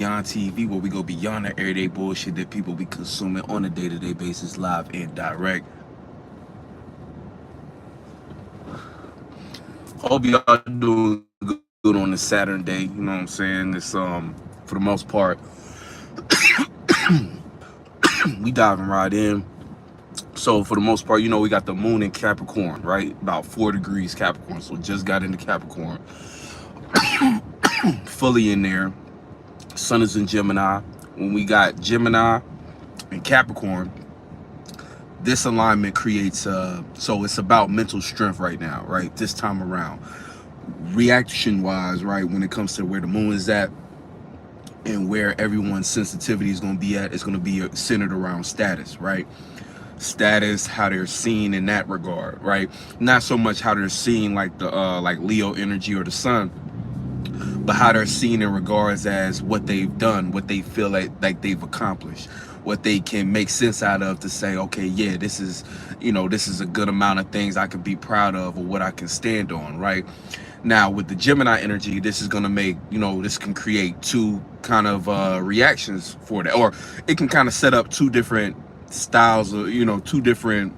beyond TV, where we go beyond the everyday bullshit that people be consuming on a day-to-day basis, live and direct. Hope y'all doing good on this Saturday. You know what I'm saying? It's for the most part, we diving right in. So for the most part, we got the moon in Capricorn, right? About 4 degrees Capricorn. So just got into Capricorn, fully in there. Sun is in Gemini. When we got Gemini and Capricorn, this alignment creates so it's about mental strength right now, right? This time around, reaction wise, right? When it comes to where the moon is at and where everyone's sensitivity is going to be at, it's going to be centered around status, right? Status, how they're seen in that regard, right? Not so much how they're seen like the like Leo energy or the sun, but how they're seen in regards as what they've done, what they feel like they've accomplished, what they can make sense out of to say, okay, yeah, this is a good amount of things I can be proud of, or what I can stand on, right? Now with the Gemini energy, this is going to make, this can create two kind of reactions for that, or it can kind of set up two different styles, of two different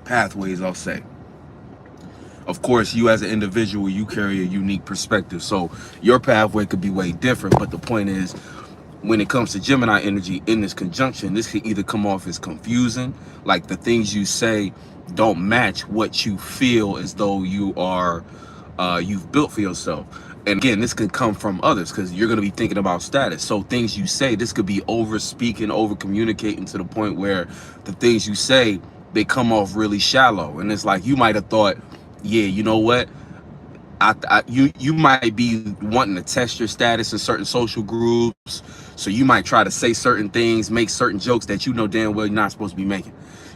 pathways, I'll say. Of course, you as an individual, you carry a unique perspective, so your pathway could be way different. But the point is, when it comes to Gemini energy in this conjunction, this could either come off as confusing, like the things you say don't match what you feel as though you've built for yourself. And again, this could come from others, because you're going to be thinking about status. So things you say, this could be over speaking, over communicating, to the point where the things you say, they come off really shallow. And it's like, you might have thought, yeah, you know what, you might be wanting to test your status in certain social groups, so you might try to say certain things, make certain jokes that you know damn well you're not supposed to be making.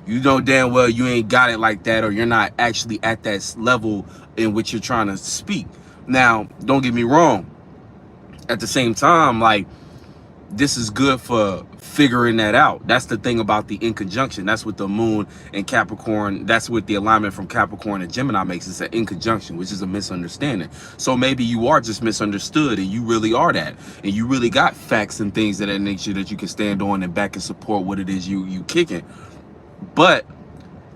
You know damn well you ain't got it like that, or you're not actually at that level in which you're trying to speak. Now, don't get me wrong, at the same time, like, this is good for figuring that out. That's the thing about the in conjunction. That's what the moon and Capricorn, that's what the alignment from Capricorn and Gemini makes. It's an in conjunction, which is a misunderstanding. So maybe you are just misunderstood, and you really are that, and you really got facts and things of that nature that you can stand on and back and support what it is you kicking. But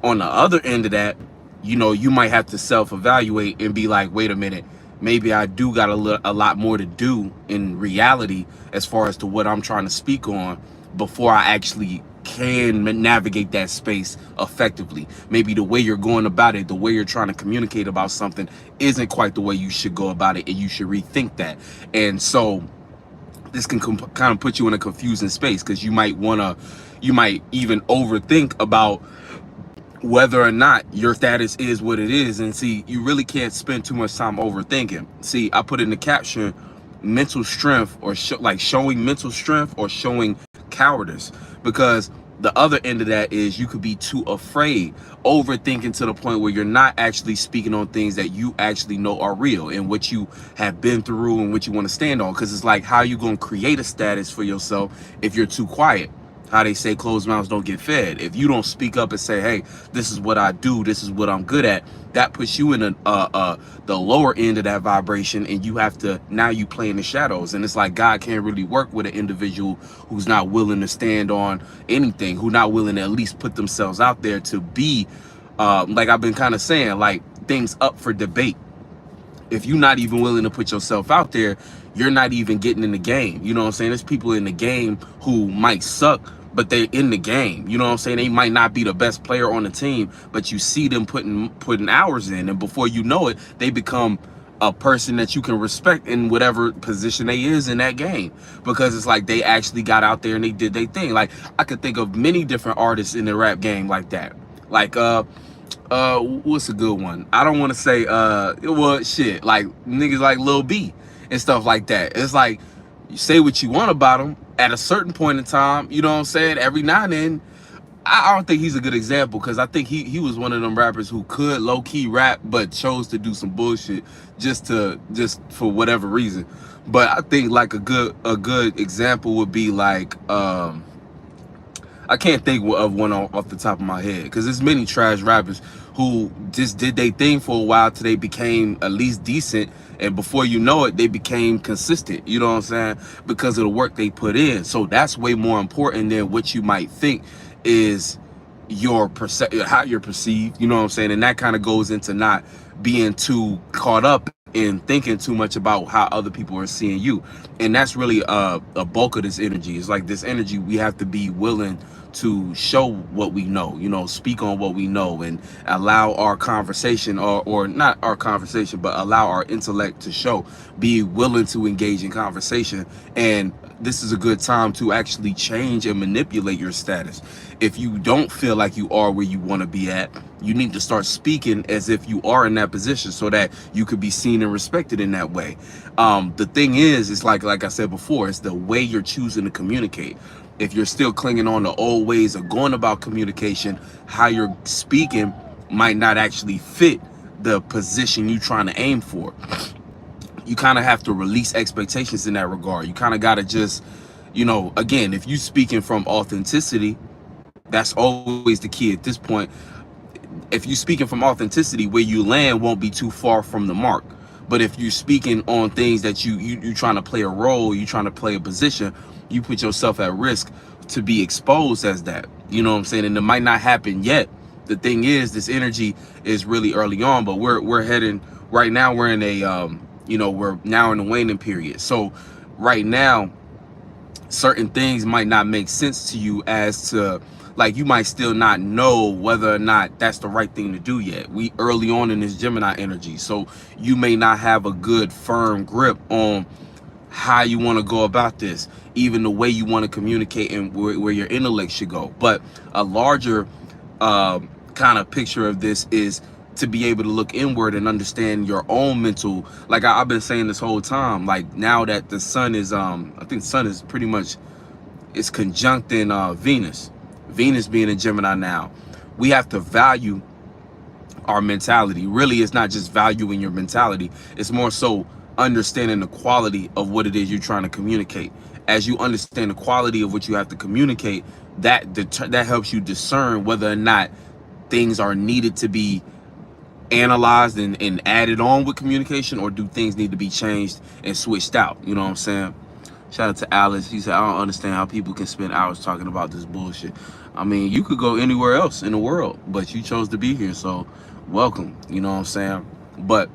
on the other end of that, you might have to self-evaluate and be like, wait a minute, maybe I do got a lot more to do in reality as far as to what I'm trying to speak on before I actually can navigate that space effectively. Maybe the way you're going about it, the way you're trying to communicate about something, isn't quite the way you should go about it, and you should rethink that. And so this can kind of put you in a confusing space, because you might even overthink about whether or not your status is what it is. And see, you really can't spend too much time overthinking. See, I put in the caption, mental strength, or showing mental strength, or showing cowardice, because the other end of that is you could be too afraid, overthinking to the point where you're not actually speaking on things that you actually know are real and what you have been through and what you want to stand on. Because it's like, how you going to create a status for yourself if you're too quiet? How they say closed mouths don't get fed. If you don't speak up and say, hey, this is what I do, this is what I'm good at, that puts you in the lower end of that vibration, and you have to, now you play in the shadows. And it's like, God can't really work with an individual who's not willing to stand on anything, who's not willing to at least put themselves out there to be, like I've been kind of saying, like, things up for debate. If you're not even willing to put yourself out there, you're not even getting in the game. You know what I'm saying? There's people in the game who might suck, but they're in the game. You know what I'm saying? They might not be the best player on the team, but you see them putting hours in, and before you know it, they become a person that you can respect in whatever position they is in that game, because it's like they actually got out there and they did their thing. Like, I could think of many different artists in the rap game like that. Like, what's a good one? I don't want to say, well, shit, like niggas like Lil B and stuff like that. It's like, you say what you want about them at a certain point in time, you know what I'm saying? Every now and then, I don't think he's a good example, because I think he was one of them rappers who could low-key rap, but chose to do some bullshit just for whatever reason. But I think like a good example would be like, I can't think of one off the top of my head, because there's many trash rappers who just did their thing for a while till they became at least decent, and before you know it, they became consistent. You know what I'm saying? Because of the work they put in. So that's way more important than what you might think is your how you're perceived. You know what I'm saying? And that kind of goes into not being too caught up in thinking too much about how other people are seeing you. And that's really a bulk of this energy. It's like this energy, we have to be willing to show what we know, you know, speak on what we know, and allow our conversation, or not our conversation, but allow our intellect to show, be willing to engage in conversation. And this is a good time to actually change and manipulate your status. If you don't feel like you are where you want to be at, you need to start speaking as if you are in that position, so that you could be seen and respected in that way. The thing is, it's like I said before, it's the way you're choosing to communicate. If you're still clinging on to old ways of going about communication, how you're speaking might not actually fit the position you're trying to aim for. You kind of have to release expectations in that regard. You kind of got to just, you know, again, if you're speaking from authenticity, that's always the key at this point. If you're speaking from authenticity, where you land won't be too far from the mark. But if you're speaking on things that you're trying to play a role, you're trying to play a position, you put yourself at risk to be exposed as that. You know what I'm saying? And it might not happen yet. The thing is, this energy is really early on, but we're heading right now. We're in a you know, we're now in the waning period. So right now, certain things might not make sense to you, as to, like, you might still not know whether or not that's the right thing to do yet. We early on in this Gemini energy, so you may not have a good firm grip on how you want to go about this, even the way you want to communicate, and where your intellect should go. But a larger kind of picture of this is to be able to look inward and understand your own mental, like I've been saying this whole time, like now that the sun is I think the sun is pretty much, it's conjuncting Venus being in Gemini now. We have to value our mentality. Really, it's not just valuing your mentality, it's more so understanding the quality of what it is you're trying to communicate. As you understand the quality of what you have to communicate, that helps you discern whether or not things are needed to be analyzed and added on with communication, or do things need to be changed and switched out. You know what I'm saying? Shout out to Alice. He said, I don't understand how people can spend hours talking about this bullshit. I mean, you could go anywhere else in the world, but you chose to be here, so welcome. You know what I'm saying? But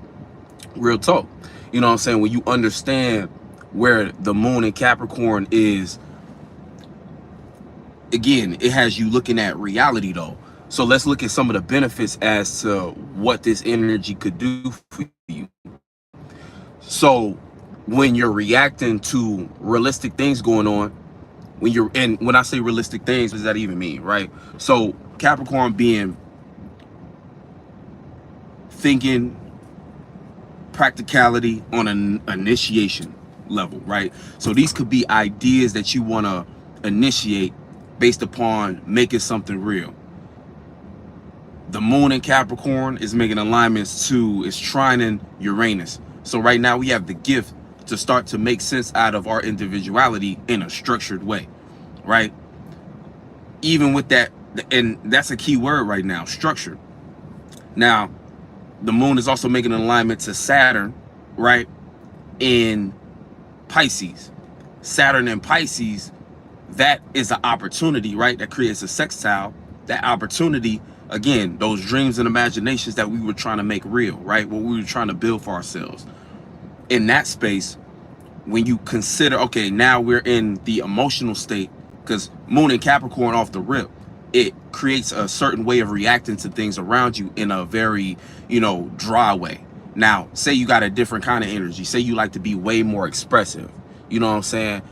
real talk, you know what I'm saying, when you understand where the moon in Capricorn is, again, it has you looking at reality though. So let's look at some of the benefits as to what this energy could do for you. So when you're reacting to realistic things going on, when I say realistic things, what does that even mean, right? So Capricorn being thinking practicality on an initiation level, right? So these could be ideas that you want to initiate based upon making something real. The moon in Capricorn is making alignments to, is trining Uranus. So right now we have the gift to start to make sense out of our individuality in a structured way, right? Even with that, and that's a key word right now, structured. Now, the moon is also making an alignment to Saturn, right, in Pisces. Saturn in Pisces, that is an opportunity, right? That creates a sextile. That opportunity, again, those dreams and imaginations that we were trying to make real, right? What we were trying to build for ourselves. In that space, when you consider, okay, now we're in the emotional state, because moon in Capricorn off the rip, it creates a certain way of reacting to things around you in a very, you know, dry way. Now, say you got a different kind of energy. Say you like to be way more expressive. You know what I'm saying?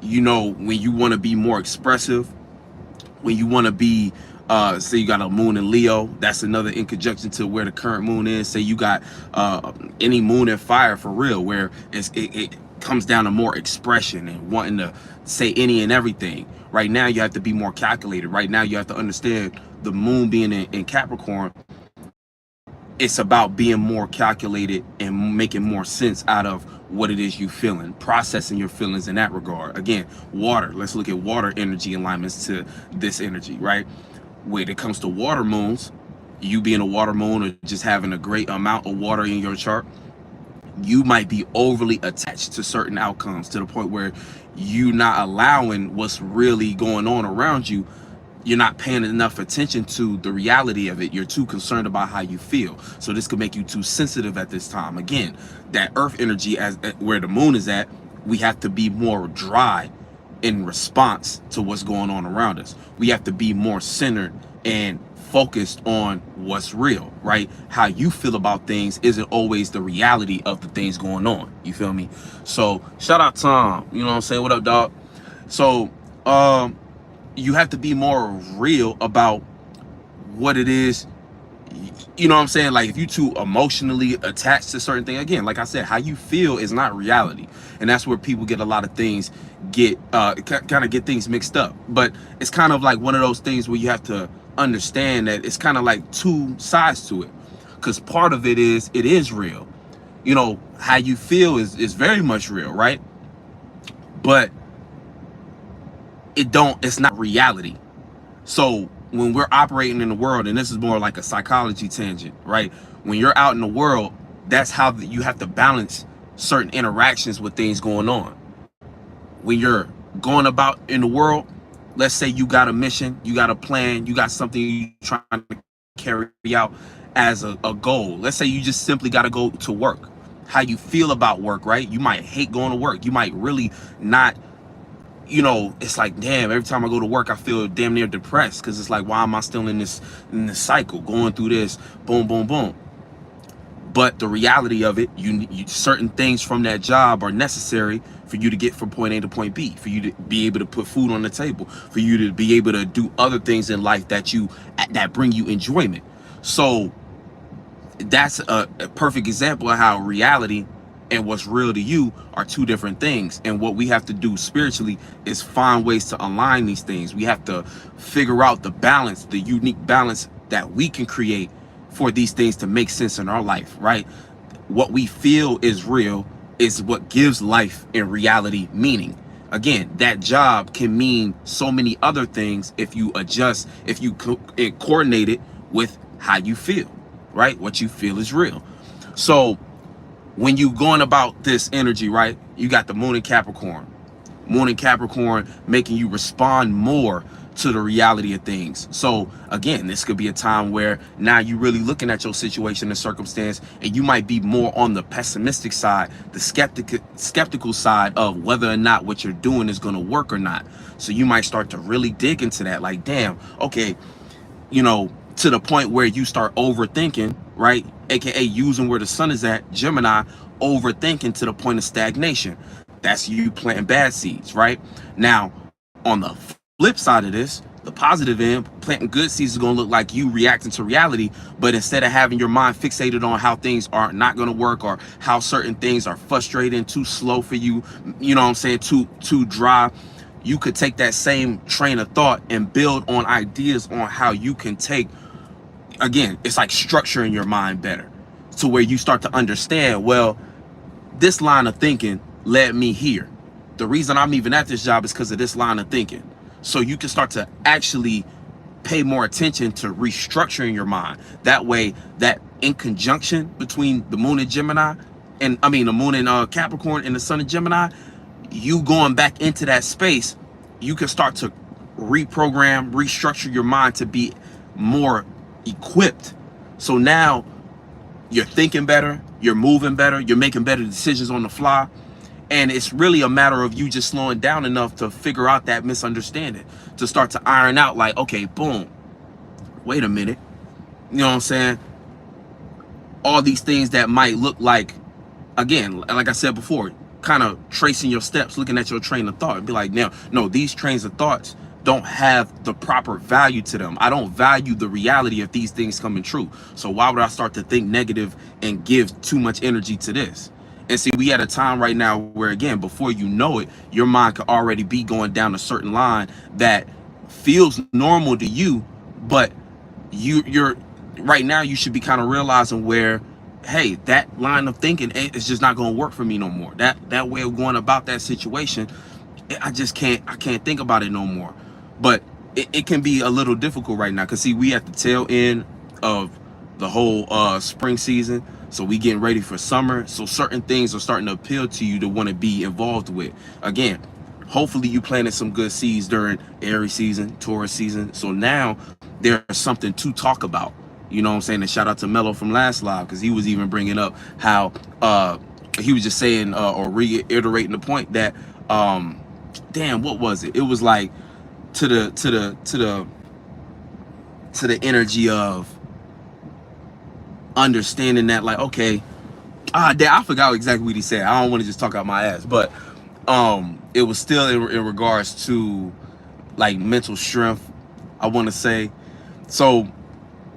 You know, when you want to be more expressive, when you want to be, say you got a moon in Leo, that's another in conjunction to where the current moon is. Say you got any moon in fire for real, where it comes down to more expression and wanting to say any and everything. Right now, you have to be more calculated. Right now, you have to understand the moon being in Capricorn. It's about being more calculated and making more sense out of what it is you feeling, processing your feelings in that regard. Again, water. Let's look at water energy alignments to this energy, right? When it comes to water moons, you being a water moon or just having a great amount of water in your chart, you might be overly attached to certain outcomes to the point where you're not allowing what's really going on around you. You're not paying enough attention to the reality of it. You're too concerned about how you feel. So this could make you too sensitive at this time. Again, that earth energy, as where the moon is at, we have to be more dry in response to what's going on around us. We have to be more centered and focused on what's real, right? How you feel about things isn't always the reality of the things going on. You feel me? So shout out Tom, you know what I'm saying? What up, dog? So you have to be more real about what it is. You know what I'm saying? Like if you too emotionally attached to certain things, again, like I said, how you feel is not reality. And that's where people get a lot of things get kind of get things mixed up. But it's kind of like one of those things where you have to understand that it's kind of like two sides to it. Because part of it is real. You know, how you feel is very much real, right? But it's not reality. So when we're operating in the world, and this is more like a psychology tangent, right? When you're out in the world, that's how you have to balance certain interactions with things going on. When you're going about in the world, let's say you got a mission, you got a plan, you got something you're trying to carry out as a goal. Let's say you just simply got to go to work. How you feel about work, right? You might hate going to work. You might really not, you know, it's like, damn, every time I go to work, I feel damn near depressed because it's like, why am I still in this cycle, going through this, boom, boom, boom. But the reality of it, you certain things from that job are necessary for you to get from point A to point B, for you to be able to put food on the table, for you to be able to do other things in life that bring you enjoyment. So that's a perfect example of how reality and what's real to you are two different things. And what we have to do spiritually is find ways to align these things. We have to figure out the balance, the unique balance that we can create for these things to make sense in our life, right? What we feel is real is what gives life and reality meaning. Again, that job can mean so many other things if you adjust, if you coordinate it with how you feel, right? What you feel is real. So when you going about this energy, right, you got the moon in Capricorn. Moon in Capricorn making you respond more to the reality of things. So again, this could be a time where now you're really looking at your situation and circumstance, and you might be more on the pessimistic side, the skeptical side of whether or not what you're doing is going to work or not. So you might start to really dig into that, like, damn, okay, you know, to the point where you start overthinking, right? AKA using where the sun is at, Gemini, overthinking to the point of stagnation. That's you planting bad seeds, right? Now, on the flip side of this, the positive end, planting good seeds is going to look like you reacting to reality, but instead of having your mind fixated on how things are not going to work or how certain things are frustrating, too slow for you, you know what I'm saying, too dry, you could take that same train of thought and build on ideas on how you can take, again, it's like structuring your mind better to where you start to understand, well, this line of thinking led me here. The reason I'm even at this job is because of this line of thinking. So you can start to actually pay more attention to restructuring your mind. That way, that in conjunction between the moon in Gemini, and I mean the moon in Capricorn and the sun in Gemini, you going back into that space, you can start to reprogram, restructure your mind to be more equipped. So now you're thinking better, you're moving better, you're making better decisions on the fly. And it's really a matter of you just slowing down enough to figure out that misunderstanding, to start to iron out like, okay, boom, wait a minute. You know what I'm saying? All these things that might look like, again, like I said before, kind of tracing your steps, looking at your train of thought and be like, no, these trains of thoughts don't have the proper value to them. I don't value the reality of these things coming true. So why would I start to think negative and give too much energy to this? And see, we at a time right now where, again, before you know it, your mind could already be going down a certain line that feels normal to you, but you're right now, you should be kind of realizing where hey, that line of thinking is just not going to work for me no more. That way of going about that situation, I can't think about it no more. But it can be a little difficult right now, because see, we at the tail end of the whole spring season, so we getting ready for summer. So certain things are starting to appeal to you to want to be involved with. Again, hopefully you planted some good seeds during Aries season, Taurus season, so now there's something to talk about. You know what I'm saying? And shout out to Mello from last live, because he was even bringing up how he was just saying or reiterating the point that damn, what was it? It was like to the energy of understanding that, like, okay, I forgot exactly what he said. I don't want to just talk out my ass, but it was still in regards to like mental strength, I want to say. So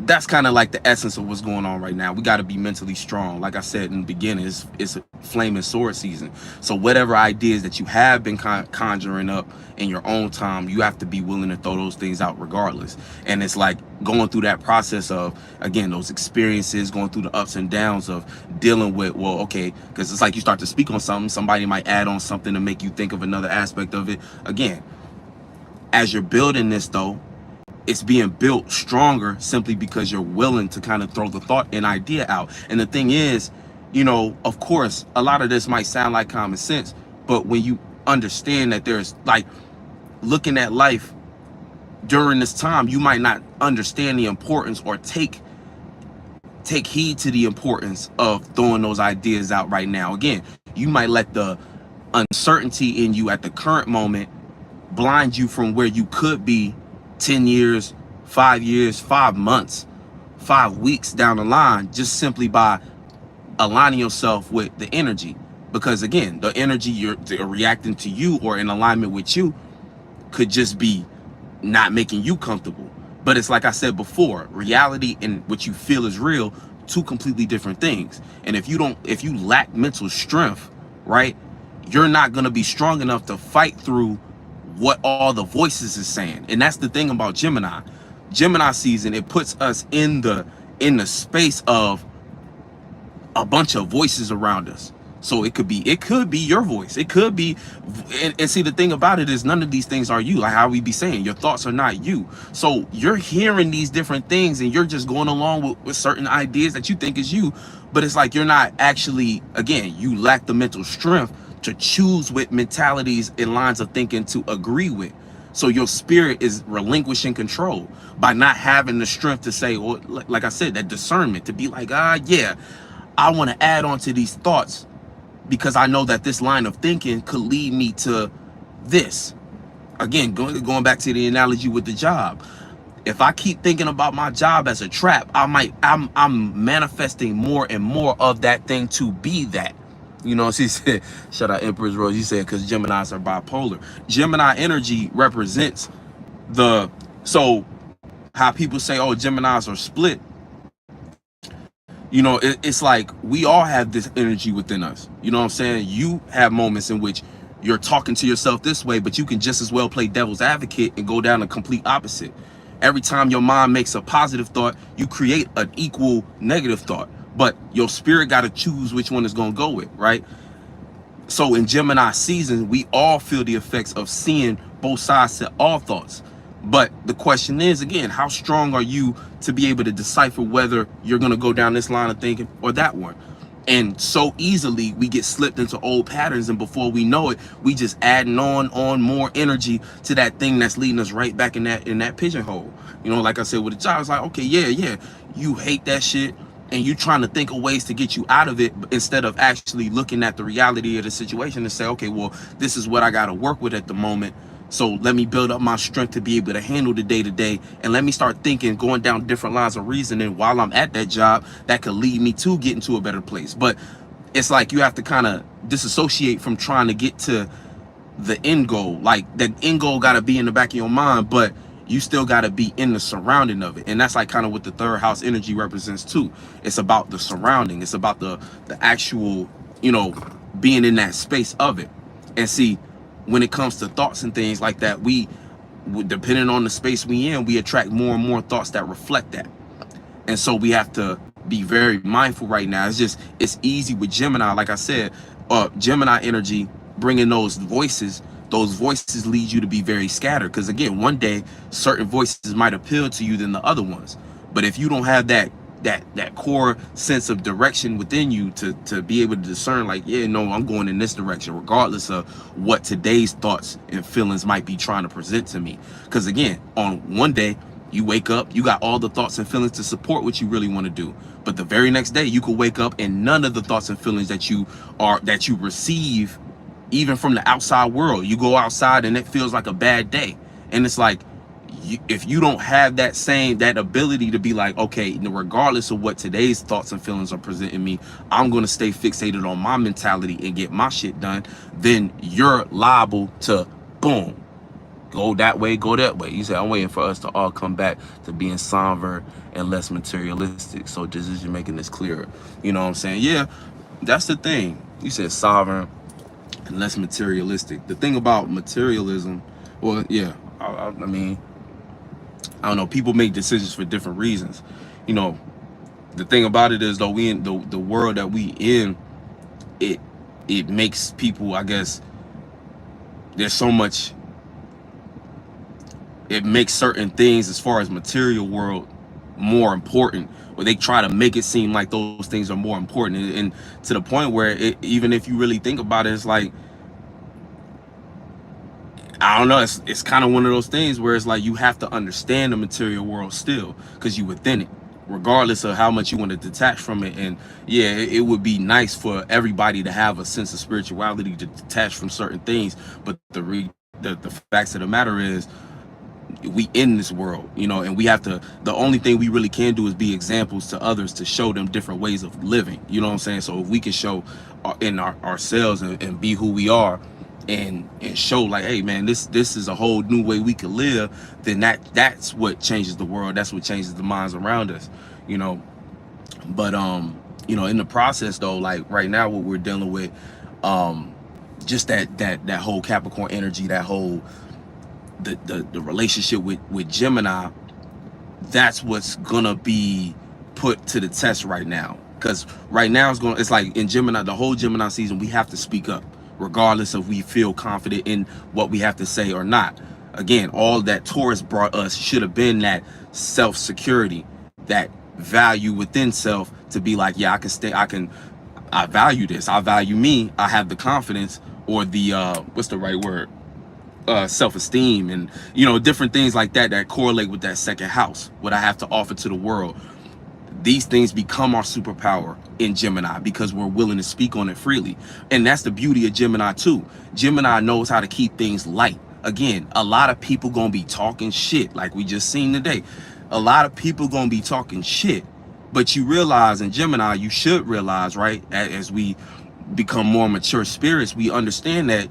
that's kind of like the essence of what's going on right now. We got to be mentally strong. Like I said in the beginning, it's a flame and sword season. So whatever ideas that you have been conjuring up in your own time, you have to be willing to throw those things out regardless. And it's like going through that process of, again, those experiences, going through the ups and downs of dealing with, well, okay, because it's like you start to speak on something, somebody might add on something to make you think of another aspect of it. Again, as you're building this though, it's being built stronger simply because you're willing to kind of throw the thought and idea out. And the thing is, you know, of course, a lot of this might sound like common sense, but when you understand that there's like looking at life during this time, you might not understand the importance or take heed to the importance of throwing those ideas out right now. Again, you might let the uncertainty in you at the current moment blind you from where you could be 10 years, 5 years, 5 months, 5 weeks down the line, just simply by aligning yourself with the energy. Because again, the energy you're reacting to you or in alignment with you could just be not making you comfortable. But it's like I said before, reality and what you feel is real, two completely different things. And if you lack mental strength, right, you're not going to be strong enough to fight through what all the voices is saying. And that's the thing about Gemini season. It puts us in the space of a bunch of voices around us. So it could be your voice, it could be, and see, the thing about it is none of these things are you. Like how we be saying, your thoughts are not you. So you're hearing these different things and you're just going along with certain ideas that you think is you, but it's like you're not actually, again, you lack the mental strength to choose with mentalities and lines of thinking to agree with. So your spirit is relinquishing control by not having the strength to say, or like I said, that discernment to be like, yeah, I want to add on to these thoughts because I know that this line of thinking could lead me to this. Again, going back to the analogy with the job. If I keep thinking about my job as a trap, I'm manifesting more and more of that thing to be that. You know, she said, shout out Empress Rose, you said, because Geminis are bipolar. Gemini energy represents so how people say, oh, Geminis are split. You know, it's like we all have this energy within us. You know what I'm saying? You have moments in which you're talking to yourself this way, but you can just as well play devil's advocate and go down a complete opposite. Every time your mind makes a positive thought, you create an equal negative thought. But your spirit got to choose which one is going to go with, right? So in Gemini season, we all feel the effects of seeing both sides to all thoughts. But the question is, again, how strong are you to be able to decipher whether you're going to go down this line of thinking or that one? And so easily we get slipped into old patterns, and before we know it, we just adding on more energy to that thing that's leading us right back in that pigeonhole. You know, like I said with the job, it's like, okay, yeah, you hate that shit, and you trying to think of ways to get you out of it instead of actually looking at the reality of the situation and say, okay, well, this is what I got to work with at the moment. So let me build up my strength to be able to handle the day-to-day, and let me start thinking, going down different lines of reasoning while I'm at that job that could lead me to getting to a better place. But it's like you have to kind of disassociate from trying to get to the end goal. Like the end goal got to be in the back of your mind, but you still got to be in the surrounding of it. And that's like kind of what the third house energy represents too. It's about the surrounding. It's about the actual, you know, being in that space of it. And see, when it comes to thoughts and things like that, we, depending on the space we in, we attract more and more thoughts that reflect that. And so we have to be very mindful right now. It's easy with Gemini, like I said, Gemini energy, bringing those voices lead you to be very scattered, because again, one day certain voices might appeal to you than the other ones. But if you don't have that core sense of direction within you to be able to discern, like, yeah, no, I'm going in this direction regardless of what today's thoughts and feelings might be trying to present to me. Because again, on one day you wake up, you got all the thoughts and feelings to support what you really want to do, but the very next day you could wake up and none of the thoughts and feelings that you receive even from the outside world, you go outside and it feels like a bad day. And it's like, if you don't have that ability to be like, okay, regardless of what today's thoughts and feelings are presenting me, I'm going to stay fixated on my mentality and get my shit done, then you're liable to, boom, go that way, go that way. You say, I'm waiting for us to all come back to being somber and less materialistic, so decision making is clearer. You know what I'm saying? Yeah, that's the thing. You said sovereign and less materialistic. The thing about materialism, well, yeah, I mean, I don't know, people make decisions for different reasons. You know, the thing about it is, though, we in the world that we in, it makes people, I guess, there's so much, it makes certain things as far as material world more important, or they try to make it seem like those things are more important, and to the point where even if you really think about it, it's like, I don't know, it's kind of one of those things where it's like you have to understand the material world still, because you within it, regardless of how much you want to detach from it. And yeah, it would be nice for everybody to have a sense of spirituality to detach from certain things, but the facts of the matter is, we in this world, you know, and we have to, the only thing we really can do is be examples to others, to show them different ways of living, you know what I'm saying? So if we can show ourselves and be who we are, and show like, hey man, this is a whole new way we can live, then that's what changes the world, that's what changes the minds around us, you know. But you know, in the process though, like right now what we're dealing with, just that whole Capricorn energy, that whole the relationship with Gemini, that's what's gonna be put to the test right now. Because right now it's like in Gemini, the whole Gemini season, we have to speak up regardless of we feel confident in what we have to say or not. Again, all that Taurus brought us should have been that self-security, that value within self, to be like, yeah, I value this, I value me, I have the confidence, or the what's the right word, self-esteem, and you know, different things like that correlate with that second house, what I have to offer to the world. These things become our superpower in Gemini because we're willing to speak on it freely. And that's the beauty of Gemini too. Gemini knows how to keep things light. Again, a lot of people gonna be talking shit, like we just seen today. A lot of people gonna be talking shit, but you realize in Gemini, you should realize, right, as we become more mature spirits, we understand that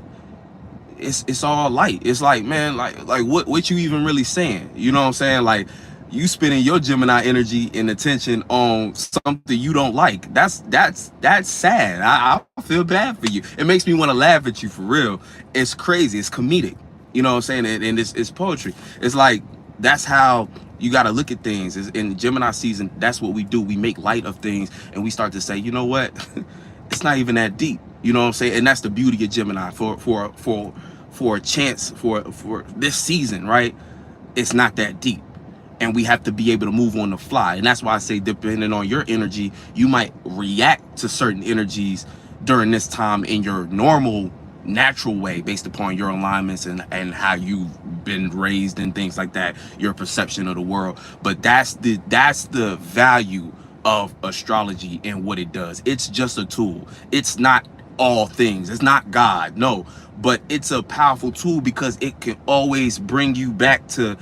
it's all light. It's like, man, like what you even really saying? You know what I'm saying? Like, you spending your Gemini energy and attention on something you don't like. That's sad. I feel bad for you. It makes me want to laugh at you, for real. It's crazy. It's comedic. You know what I'm saying? And it's poetry. It's like, that's how you got to look at things. In Gemini season, that's what we do. We make light of things and we start to say, you know what? It's not even that deep. You know what I'm saying? And that's the beauty of Gemini for a chance for this season, right? It's not that deep. And we have to be able to move on the fly. And that's why I say, depending on your energy, you might react to certain energies during this time in your normal, natural way, based upon your alignments and how you've been raised and things like that, your perception of the world. But that's the value of astrology and what it does. It's just a tool. It's not all things. It's not God, no. But it's a powerful tool because it can always bring you back to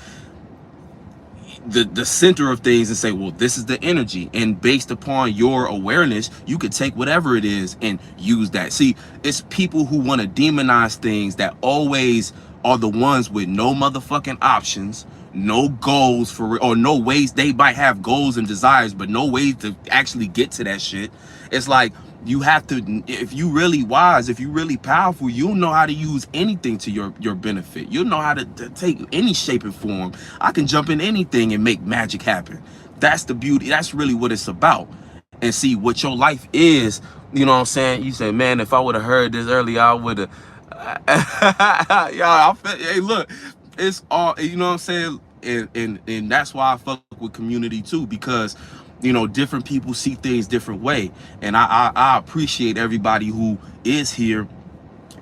the center of things and say, well, this is the energy, and based upon your awareness, you could take whatever it is and use that. See, it's people who want to demonize things that always are the ones with no motherfucking options, no goals for, or no ways. They might have goals and desires, but no ways to actually get to that shit. It's like, you have to, if you really wise, if you really powerful, you'll know how to use anything to your benefit. You'll know how to take any shape and form. I can jump in anything and make magic happen. That's the beauty. That's really what it's about. And see what your life is. You know what I'm saying? You say, man, if I would have heard this earlier, I would have. Yeah, I feel, hey, look, it's all, you know what I'm saying? And that's why I fuck with community too, because you know, different people see things different way. And I appreciate everybody who is here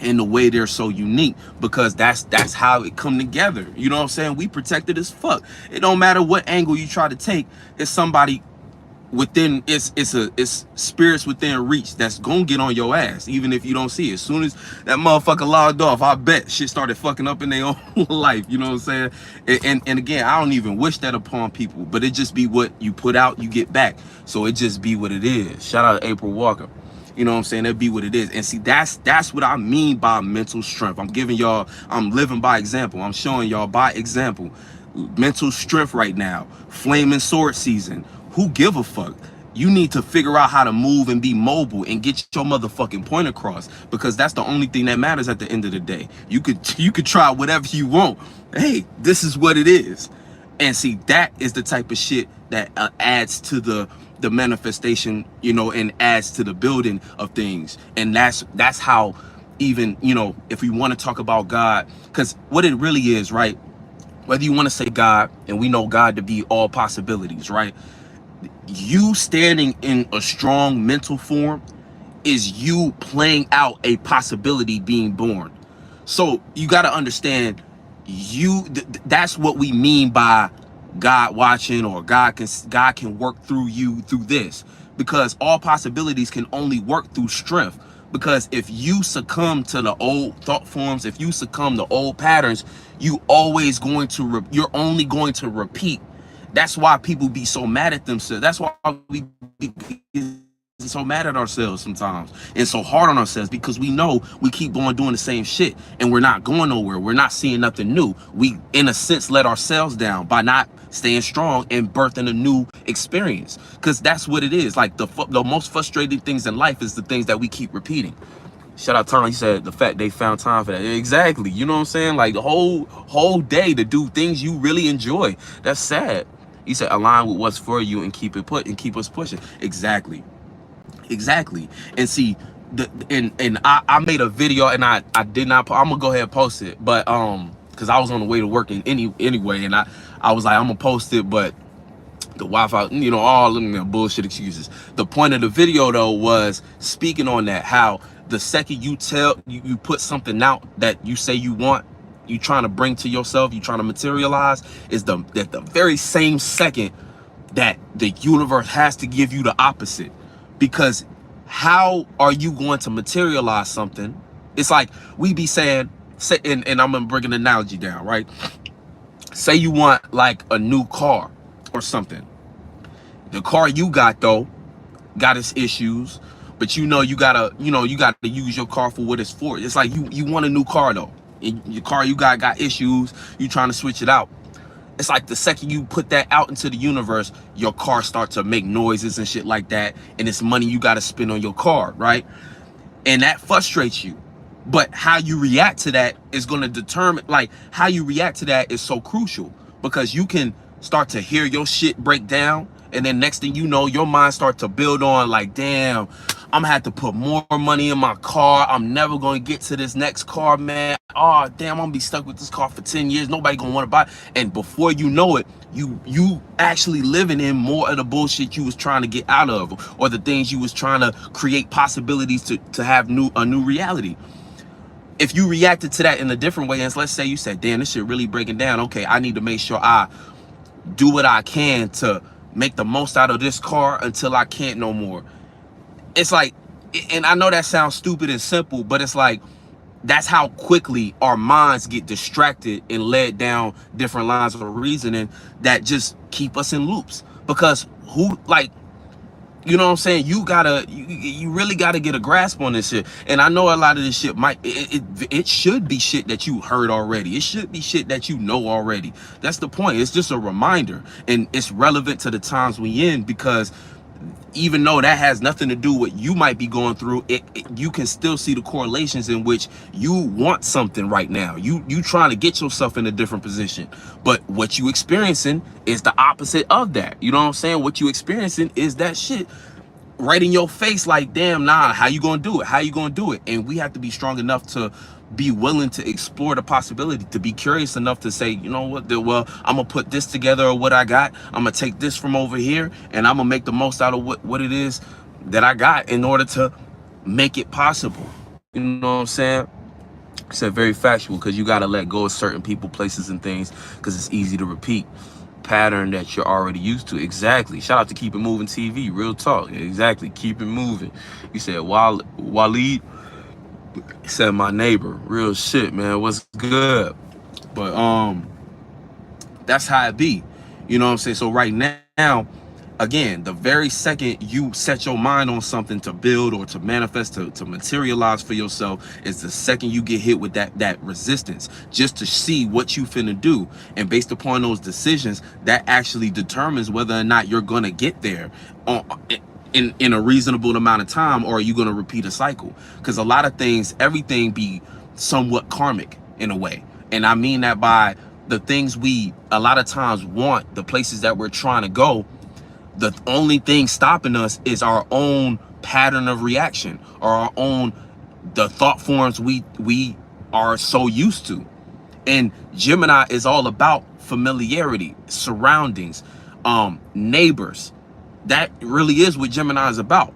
in the way they're so unique, because that's how it come together. You know what I'm saying? We protected as fuck. It don't matter what angle you try to take, it's somebody within, it's spirits within reach that's gonna get on your ass, even if you don't see it. As soon as that motherfucker logged off, I bet shit started fucking up in their own life. You know what I'm saying? And again, I don't even wish that upon people, but it just be what you put out, you get back. So it just be what it is. Shout out to April Walker. You know what I'm saying? That'd be what it is. And see, that's what I mean by mental strength. I'm giving y'all, I'm living by example. I'm showing y'all by example. Mental strength right now. Flaming sword season. Who give a fuck? You need to figure out how to move and be mobile and get your motherfucking point across, because that's the only thing that matters at the end of the day. You could try whatever you want. Hey, this is what it is. And see, that is the type of shit that adds to the manifestation, you know, and adds to the building of things. And that's how, even, you know, if we want to talk about God, because what it really is, right? Whether you want to say God, and we know God to be all possibilities, right? You standing in a strong mental form is you playing out a possibility being born. So you got to understand, that's what we mean by God watching, or God can work through you through this, because all possibilities can only work through strength. Because if you succumb to the old thought forms, if you succumb to old patterns, you're only going to repeat. That's why people be so mad at themselves. That's why we be so mad at ourselves sometimes and so hard on ourselves, because we know we keep going doing the same shit and we're not going nowhere. We're not seeing nothing new. We, in a sense, let ourselves down by not staying strong and birthing a new experience, because that's what it is. Like the most frustrating things in life is the things that we keep repeating. Shout out Tom, he said the fact they found time for that. Exactly. You know what I'm saying? Like the whole day to do things you really enjoy. That's sad. He said align with what's for you and keep us pushing. Exactly. And see, I made a video, and I did not, I'm gonna go ahead and post it, but because I was on the way to work anyway, and I was like, I'm gonna post it, but the Wi-Fi, you know, all them bullshit excuses. The point of the video though was speaking on that, how the second you put something out that you say you want, you trying to bring to yourself, you trying to materialize, is the very same second that the universe has to give you the opposite. Because how are you going to materialize something? It's like we be saying, and I'm gonna bring an analogy down, right? Say you want like a new car or something. The car you got though got its issues, but you gotta use your car for what it's for. It's like you want a new car though. And your car you got issues, you trying to switch it out. It's like the second you put that out into the universe, your car starts to make noises and shit like that, and it's money you got to spend on your car, right? And that frustrates you. But how you react to that is going to determine, like, how you react to that is so crucial, because you can start to hear your shit break down, and then next thing you know, your mind starts to build on, like, damn, I'm gonna have to put more money in my car. I'm never gonna get to this next car, man. Oh, damn, I'm gonna be stuck with this car for 10 years. Nobody gonna want to buy it. And before you know it, you actually living in more of the bullshit you was trying to get out of, or the things you was trying to create possibilities to have a new reality. If you reacted to that in a different way, and let's say you said, damn, this shit really breaking down. Okay, I need to make sure I do what I can to make the most out of this car until I can't no more. It's like, and I know that sounds stupid and simple, but it's like, that's how quickly our minds get distracted and led down different lines of reasoning that just keep us in loops. Because you know what I'm saying? You really gotta get a grasp on this shit. And I know a lot of this shit it should be shit that you heard already. It should be shit that you know already. That's the point. It's just a reminder, and it's relevant to the times we in, because even though that has nothing to do with what you might be going through, you can still see the correlations in which you want something right now. You trying to get yourself in a different position, but what you experiencing is the opposite of that. You know what I'm saying? What you experiencing is that shit right in your face, like, damn, nah, how you gonna do it? How you gonna do it? And we have to be strong enough to be willing to explore the possibility, to be curious enough to say, you know what, well, I'm gonna put this together, or what I got, I'm gonna take this from over here, and I'm gonna make the most out of what it is that I got in order to make it possible. You know what I'm saying? I said very factual, because you got to let go of certain people, places, and things, because it's easy to repeat pattern that you're already used to. Exactly. Shout out to Keep It Moving TV. Real talk. Exactly. Keep it moving. You said Waleed said my neighbor. Real shit, man. What's good? But that's how it be. You know what I'm saying? So right now, again, the very second you set your mind on something to build or to manifest, to materialize for yourself, is the second you get hit with that resistance, just to see what you finna do. And based upon those decisions, that actually determines whether or not you're gonna get there in a reasonable amount of time, or are you gonna repeat a cycle? Because a lot of things, everything be somewhat karmic in a way. And I mean that by the things we a lot of times want, the places that we're trying to go, the only thing stopping us is our own pattern of reaction, or our own, the thought forms we are so used to. And Gemini is all about familiarity, surroundings, neighbors. That really is what Gemini is about.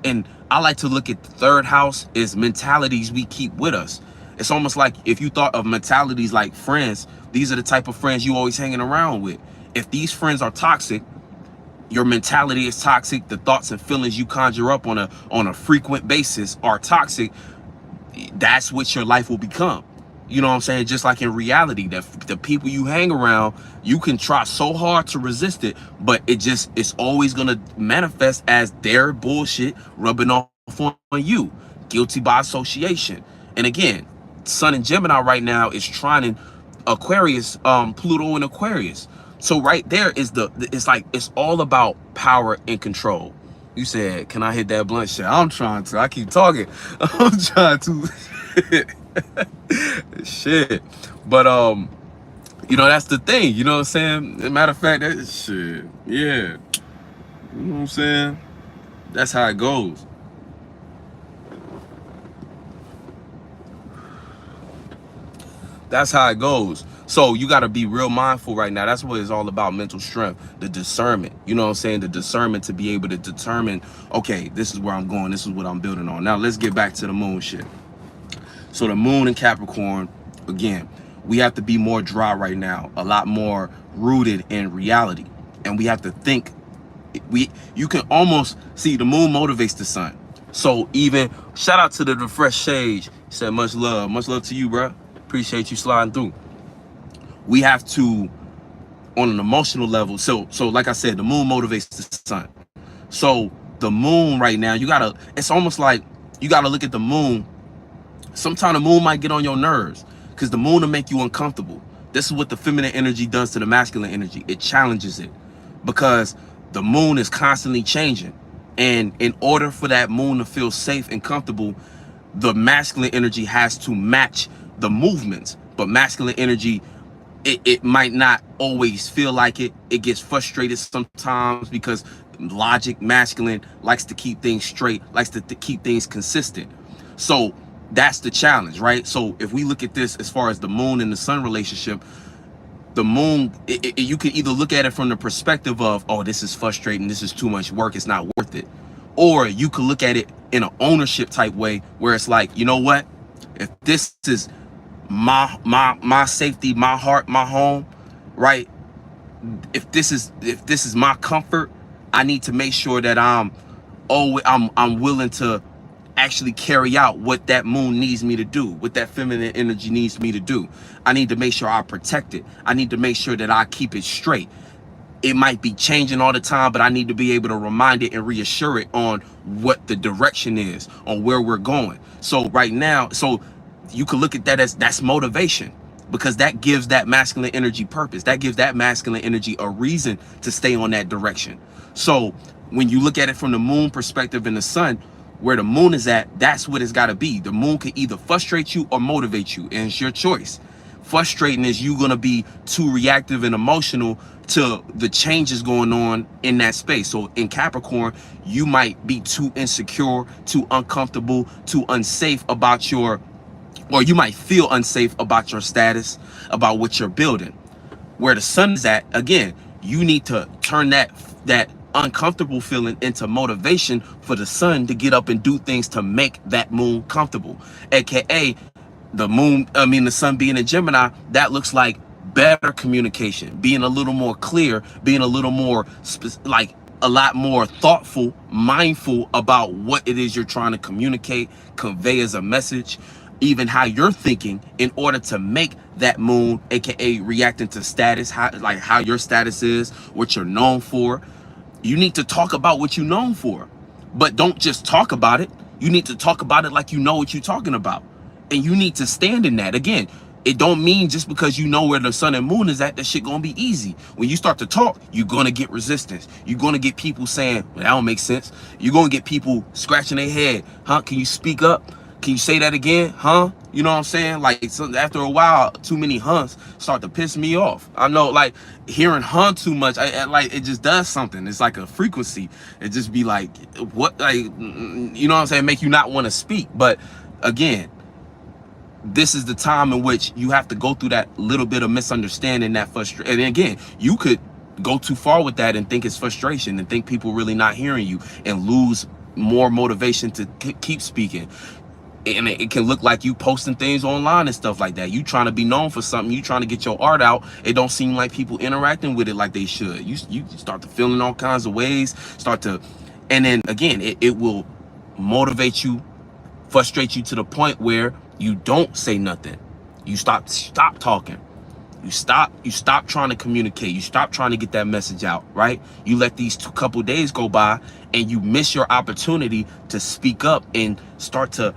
And I like to look at the third house as mentalities we keep with us. It's almost like if you thought of mentalities like friends, these are the type of friends you always hanging around with. If these friends are toxic, your mentality is toxic, the thoughts and feelings you conjure up on a frequent basis are toxic, that's what your life will become. You know what I'm saying? Just like in reality, that the people you hang around, you can try so hard to resist it, but it's always gonna manifest as their bullshit rubbing off on you. Guilty by association. And again, Sun and Gemini right now is trying Aquarius, Pluto and Aquarius. So right there is it's like, it's all about power and control. You said, can I hit that blunt shit? I'm trying to. I keep talking. I'm trying to. Shit. But you know, that's the thing. You know what I'm saying? As a matter of fact, that shit. Yeah. You know what I'm saying? That's how it goes. That's how it goes. So you got to be real mindful right now. That's what it's all about, mental strength, the discernment. You know what I'm saying? The discernment to be able to determine, okay, this is where I'm going. This is what I'm building on. Now, let's get back to the moon shit. So the moon in Capricorn, again, we have to be more dry right now, a lot more rooted in reality. And we have to think, you can almost see the moon motivates the sun. So even, shout out to the Refresh Shade. He said, much love to you, bro. Appreciate you sliding through. We have to, on an emotional level, so like I said, the moon motivates the sun. So the moon right now, it's almost like you gotta look at the moon. Sometimes the moon might get on your nerves, because the moon will make you uncomfortable. This is what the feminine energy does to the masculine energy. It challenges it, because the moon is constantly changing. And in order for that moon to feel safe and comfortable, the masculine energy has to match the movements. But masculine energy, it might not always feel like it. It gets frustrated sometimes, because logic, masculine, likes to keep things straight, likes to keep things consistent. So that's the challenge, right? So if we look at this as far as the moon and the sun relationship, the moon, you can either look at it from the perspective of, oh, this is frustrating, this is too much work, it's not worth it. Or you could look at it in an ownership type way, where it's like, you know what? If this is my safety, my heart, my home, right? If this is my comfort, I need to make sure that I'm willing to actually carry out what that moon needs me to do, what that feminine energy needs me to do. I need to make sure I protect it. I need to make sure that I keep it straight. It might be changing all the time, but I need to be able to remind it and reassure it on what the direction is, on where we're going. So right now, so you can look at that as, that's motivation, because that gives that masculine energy purpose. That gives that masculine energy a reason to stay on that direction. So when you look at it from the moon perspective and the sun, where the moon is at, that's what it's got to be. The moon can either frustrate you or motivate you, and it's your choice. Frustrating is you gonna be too reactive and emotional to the changes going on in that space. So in Capricorn, you might be too insecure, too uncomfortable, too unsafe about your, or you might feel unsafe about your status, about what you're building. Where the sun is at, again, you need to turn that uncomfortable feeling into motivation for the sun to get up and do things to make that moon comfortable. AKA the sun being in Gemini, that looks like better communication, being a little more clear, being a little more like a lot more thoughtful, mindful about what it is you're trying to communicate, convey as a message, even how you're thinking in order to make that moon, aka reacting to status, how your status is, what you're known for. You need to talk about what you're known for, but don't just talk about it. You need to talk about it like you know what you're talking about. And you need to stand in that. Again, it don't mean just because you know where the sun and moon is at, that shit gonna be easy. When you start to talk, you're gonna get resistance. You're gonna get people saying, well, that don't make sense. You're gonna get people scratching their head. Huh? Can you speak up? Can you say that again? Huh? You know what I'm saying? Like, so after a while, too many hunts start to piss me off. I know, like, hearing huh too much, like, it just does something. It's like a frequency. It just be like, what, like, you know what I'm saying? Make you not want to speak. But again, this is the time in which you have to go through that little bit of misunderstanding, that frustration. And again, you could go too far with that and think it's frustration and think people really not hearing you and lose more motivation to keep speaking. And it can look like you posting things online and stuff like that. You trying to be known for something. You trying to get your art out. It don't seem like people interacting with it like they should. You start to feel in all kinds of ways. And then again, it will motivate you, frustrate you to the point where you don't say nothing. You stop talking. You stop trying to communicate. You stop trying to get that message out, right? You let these couple days go by and you miss your opportunity to speak up and start to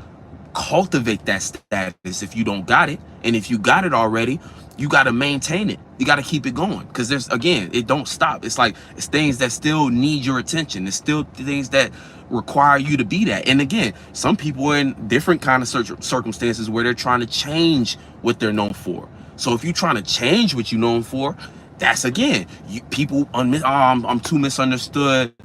cultivate that status if you don't got it. And if you got it already, you got to maintain it. You got to keep it going, because it don't stop. It's things that still need your attention. It's still things that require you to be that. And again, some people are in different kind of circumstances where they're trying to change what they're known for. So if you're trying to change what you're known for, that's again, I'm too misunderstood.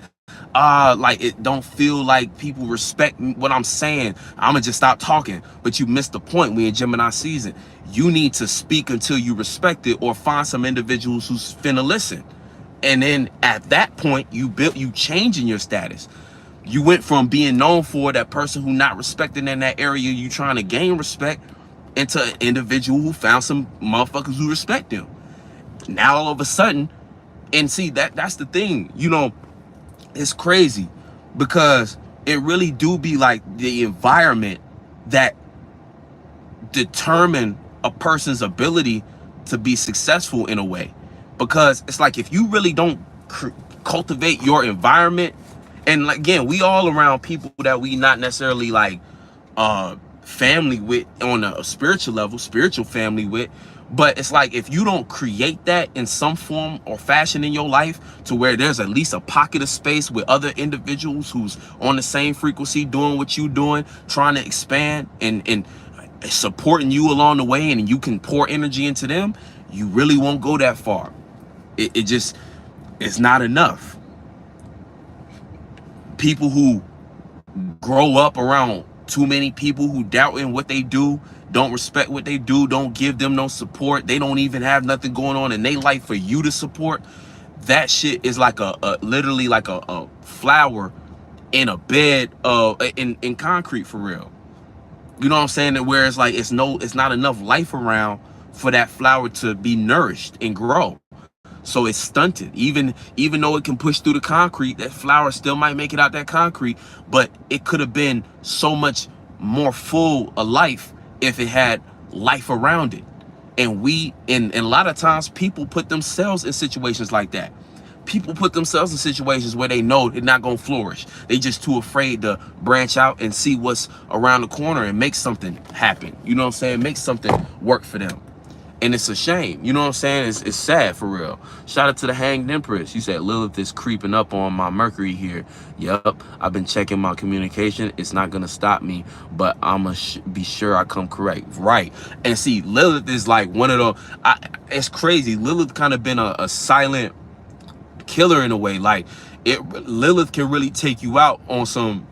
Like, it don't feel like people respect what I'm saying. I'm gonna just stop talking. But you missed the point. We in Gemini season. You need to speak until you respect it, or find some individuals who's finna listen. And then at that point, you changing your status. You went from being known for that person who not respected in that area you trying to gain respect, into an individual who found some motherfuckers who respect them. Now all of a sudden, and see, that's the thing, you know, it's crazy, because it really do be like the environment that determine a person's ability to be successful in a way. Because it's like, if you really don't cultivate your environment, and like, again, we all around people that we not necessarily like family with on a spiritual level, spiritual family with, but it's like, if you don't create that in some form or fashion in your life, to where there's at least a pocket of space with other individuals who's on the same frequency, doing what you're doing, trying to expand and supporting you along the way, and you can pour energy into them, you really won't go that far. It's not enough. People who grow up around too many people who doubt in what they do, don't respect what they do, don't give them no support, they don't even have nothing going on in their life for you to support, that shit is like literally like a flower in a bed in concrete, for real. You know what I'm saying? Where it's like, it's not enough life around for that flower to be nourished and grow. So it's stunted. Even though it can push through the concrete, that flower still might make it out that concrete, but it could have been so much more full of life if it had life around it. And a lot of times people put themselves in situations like that. People put themselves in situations where they know they're not going to flourish. They just too afraid to branch out and see what's around the corner and make something happen. You know what I'm saying? Make something work for them. And it's a shame. You know what I'm saying? It's sad for real. Shout out to the Hanged Empress. You said Lilith is creeping up on my Mercury here. Yup. I've been checking my communication. It's not going to stop me, but I'm going to be sure I come correct. Right. And see, Lilith is like one of the, it's crazy. Lilith kind of been a silent killer in a way. Like Lilith can really take you out on some,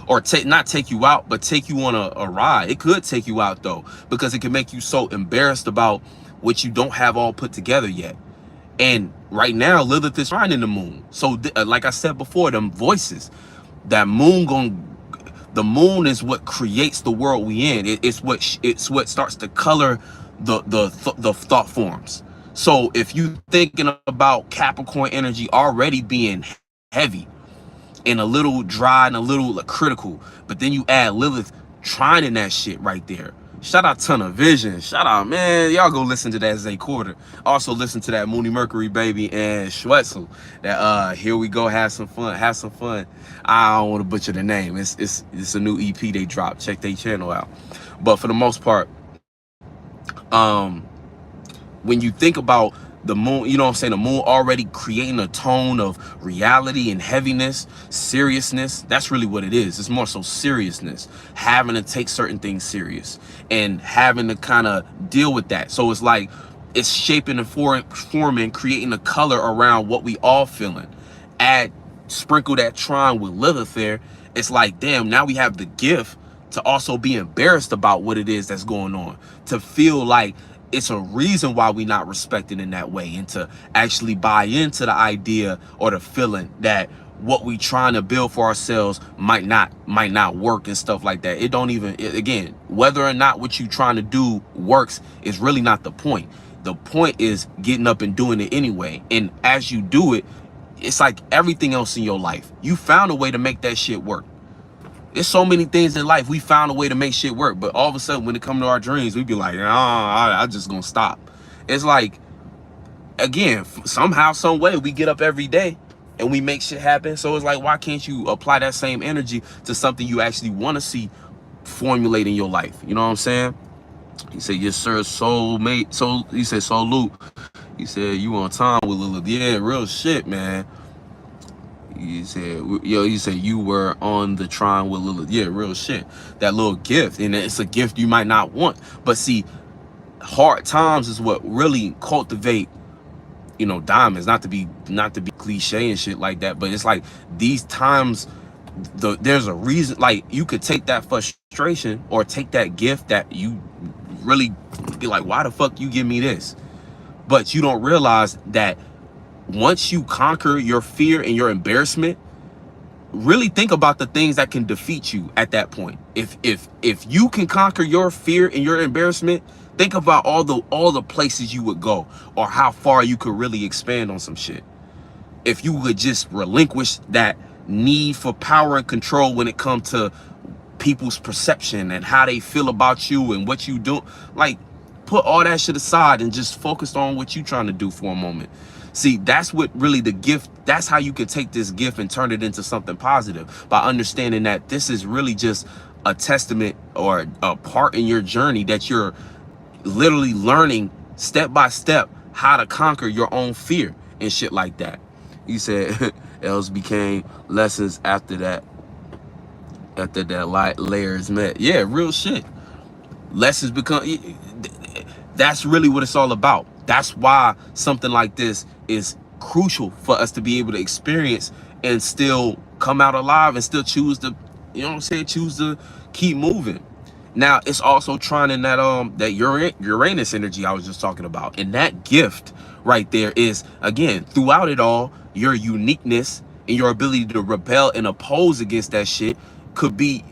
or not take you out, but take you on a ride. It could take you out though, because it can make you so embarrassed about what you don't have all put together yet. And right now, Lilith is finding the moon. So like I said before, them voices, that moon the moon is what creates the world we in. It's what starts to color the thought forms. So if you thinking about Capricorn energy already being heavy and a little dry and a little critical, but then you add Lilith trying in that shit right there. Shout out Ton of Vision. Shout out, man. Y'all go listen to that Zay Quarter. Also listen to that Mooney Mercury baby and Schwetzel. That Here We Go, have some fun. Have some fun. I don't want to butcher the name. It's a new EP they dropped. Check their channel out. But for the most part, when you think about the moon, you know what I'm saying, the moon already creating a tone of reality and heaviness, seriousness. That's really what it is. It's more so seriousness, having to take certain things serious and having to kind of deal with that. So it's like it's shaping and forming, creating a color around what we all feeling. Sprinkle that trine with Lilith there. It's like, damn, now we have the gift to also be embarrassed about what it is that's going on, to feel like it's a reason why we not respected in that way, and to actually buy into the idea or the feeling that what we trying to build for ourselves might not work and stuff like that. It don't even, again, whether or not what you trying to do works is really not the point. The point is getting up and doing it anyway. And as you do it, it's like everything else in your life. You found a way to make that shit work. There's so many things in life we found a way to make shit work, but all of a sudden when it comes to our dreams, we be like, nah, I just gonna stop. It's like, again, somehow, some way we get up every day and we make shit happen. So it's like, why can't you apply that same energy to something you actually want to see formulate in your life? You know what I'm saying? He said, yes, sir, soulmate. So he said, soul Luke. He said, you on time with Lilith. Yeah, real shit, man. He said, yo, he said you were on the trine with Lilith. Yeah, real shit. That little gift. And it's a gift you might not want. But see, hard times is what really cultivate, you know, diamonds. Not to be cliche and shit like that, but it's like these times, there's a reason. Like, you could take that frustration or take that gift that you really be like, why the fuck you give me this? But you don't realize that once you conquer your fear and your embarrassment, really think about the things that can defeat you at that point. If you can conquer your fear and your embarrassment, think about all the places you would go, or how far you could really expand on some shit. If you would just relinquish that need for power and control when it comes to people's perception and how they feel about you and what you do, like, put all that shit aside and just focus on what you trying to do for a moment. See, that's what really the gift, that's how you could take this gift and turn it into something positive, by understanding that this is really just a testament or a part in your journey that you're literally learning step by step how to conquer your own fear and shit like that. He said, else became lessons after that layers met. Yeah, real shit. Lessons become, that's really what it's all about. That's why something like this is crucial for us to be able to experience and still come out alive and still choose to, you know what I'm saying, choose to keep moving. Now, it's also trying in that Uranus energy I was just talking about. And that gift right there is, again, throughout it all, your uniqueness and your ability to rebel and oppose against that shit could be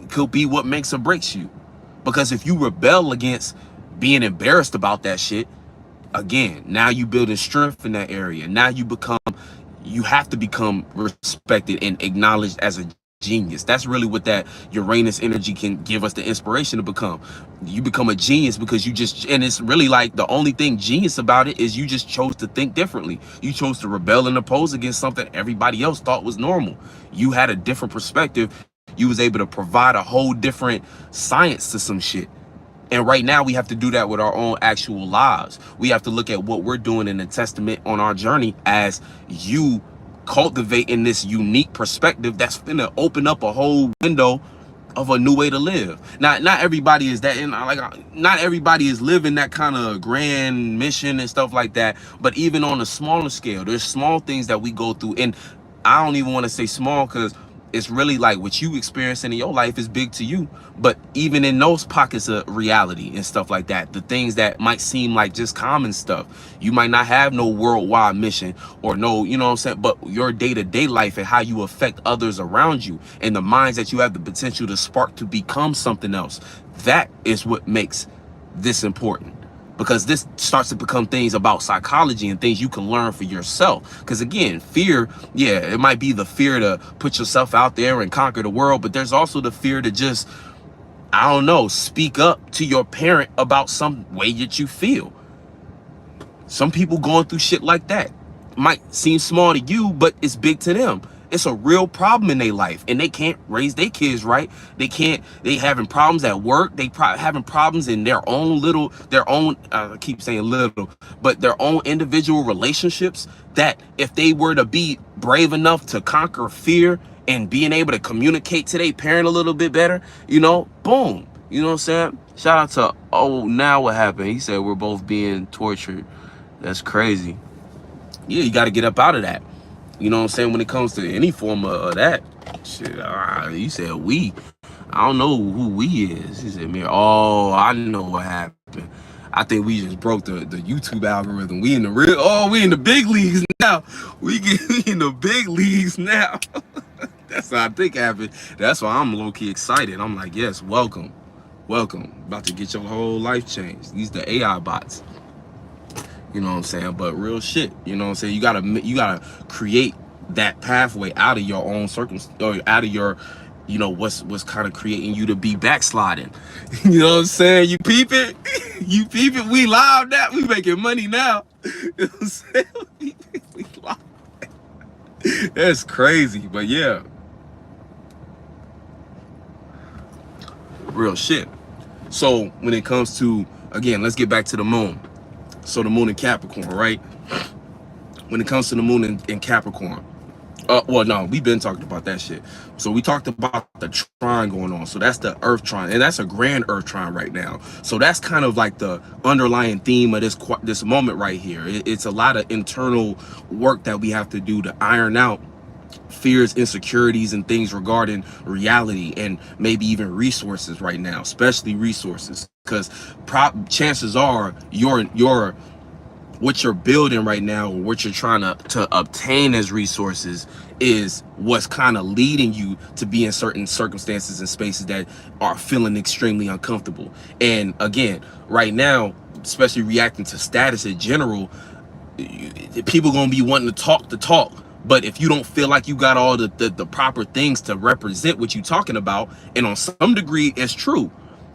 what makes or breaks you. Because if you rebel against being embarrassed about that shit, again, now you building strength in that area. Now you have to become respected and acknowledged as a genius. That's really what that Uranus energy can give us the inspiration to become. You become a genius because and it's really like the only thing genius about it is you just chose to think differently. You chose to rebel and oppose against something everybody else thought was normal. You had a different perspective. You was able to provide a whole different science to some shit. And right now we have to do that with our own actual lives. We have to look at what we're doing in a testament on our journey as you cultivating this unique perspective that's gonna open up a whole window of a new way to live. Not everybody is that, and like, not everybody is living that kind of grand mission and stuff like that. But even on a smaller scale, there's small things that we go through, and I don't even want to say small because it's really like what you experiencing in your life is big to you. But even in those pockets of reality and stuff like that, the things that might seem like just common stuff, you might not have no worldwide mission or no, you know what I'm saying, but your day-to-day life and how you affect others around you and the minds that you have the potential to spark to become something else. That is what makes this important, because this starts to become things about psychology and things you can learn for yourself. Because again, fear, yeah, it might be the fear to put yourself out there and conquer the world, but there's also the fear to just, I don't know, speak up to your parent about some way that you feel. Some people going through shit like that might seem small to you, but it's big to them. It's a real problem in their life, and they can't raise their kids right. They having problems at work. They having problems in their own I keep saying little, but their own individual relationships, that if they were to be brave enough to conquer fear and being able to communicate to their parent a little bit better, you know, boom. You know what I'm saying? Shout out to, oh, now what happened? He said we're both being tortured. That's crazy. Yeah, you got to get up out of that. You know what I'm saying? When it comes to any form of that shit, you said we. I don't know who we is. He said, "Man, oh, I know what happened. I think we just broke the YouTube algorithm. We in the real. Oh, we in the big leagues now. We in the big leagues now." That's what I think happened. That's why I'm low key excited. I'm like, yes, welcome, About to get your whole life changed. These the AI bots. You know what I'm saying? But real shit, you know what I'm saying? You gotta create that pathway out of your own circumstance, or out of your, you know, what's kind of creating you to be backsliding. You know what I'm saying? You peep it? You peep it? We live now. We making money now. You know what I'm saying? We live. That's crazy. But yeah. Real shit. So when it comes to, again, let's get back to the moon. So the moon in Capricorn, right? When it comes to the moon in Capricorn, well, no, we've been talking about that shit. So we talked about the trine going on. So that's the Earth trine, and that's a grand Earth trine right now. So that's kind of like the underlying theme of this moment right here. It's a lot of internal work that we have to do to iron out fears, insecurities, and things regarding reality, and maybe even resources right now, especially resources, because chances are what you're building right now, or what you're trying to obtain as resources, is what's kind of leading you to be in certain circumstances and spaces that are feeling extremely uncomfortable. And again, right now, especially reacting to status in general, people gonna be wanting to talk. But if you don't feel like you got all the proper things to represent what you're talking about, and on some degree it's true,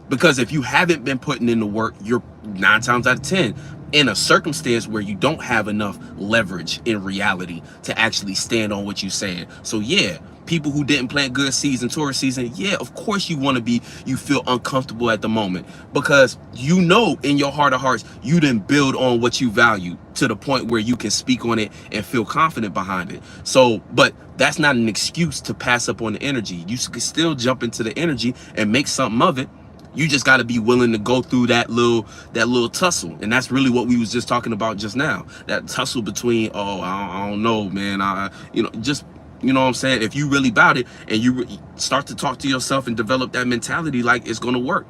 because if you haven't been putting in the work, you're 9 times out of 10 in a circumstance where you don't have enough leverage in reality to actually stand on what you're saying. So yeah, people who didn't plant good seeds in Taurus season, yeah, of course you feel uncomfortable at the moment, because you know in your heart of hearts you didn't build on what you value to the point where you can speak on it and feel confident behind it. So, but that's not an excuse to pass up on the energy. You can still jump into the energy and make something of it. You just got to be willing to go through that little tussle. And that's really what we was just talking about just now. That tussle between, oh, I don't know, man. You know what I'm saying? If you really about it and you start to talk to yourself and develop that mentality, like, it's going to work.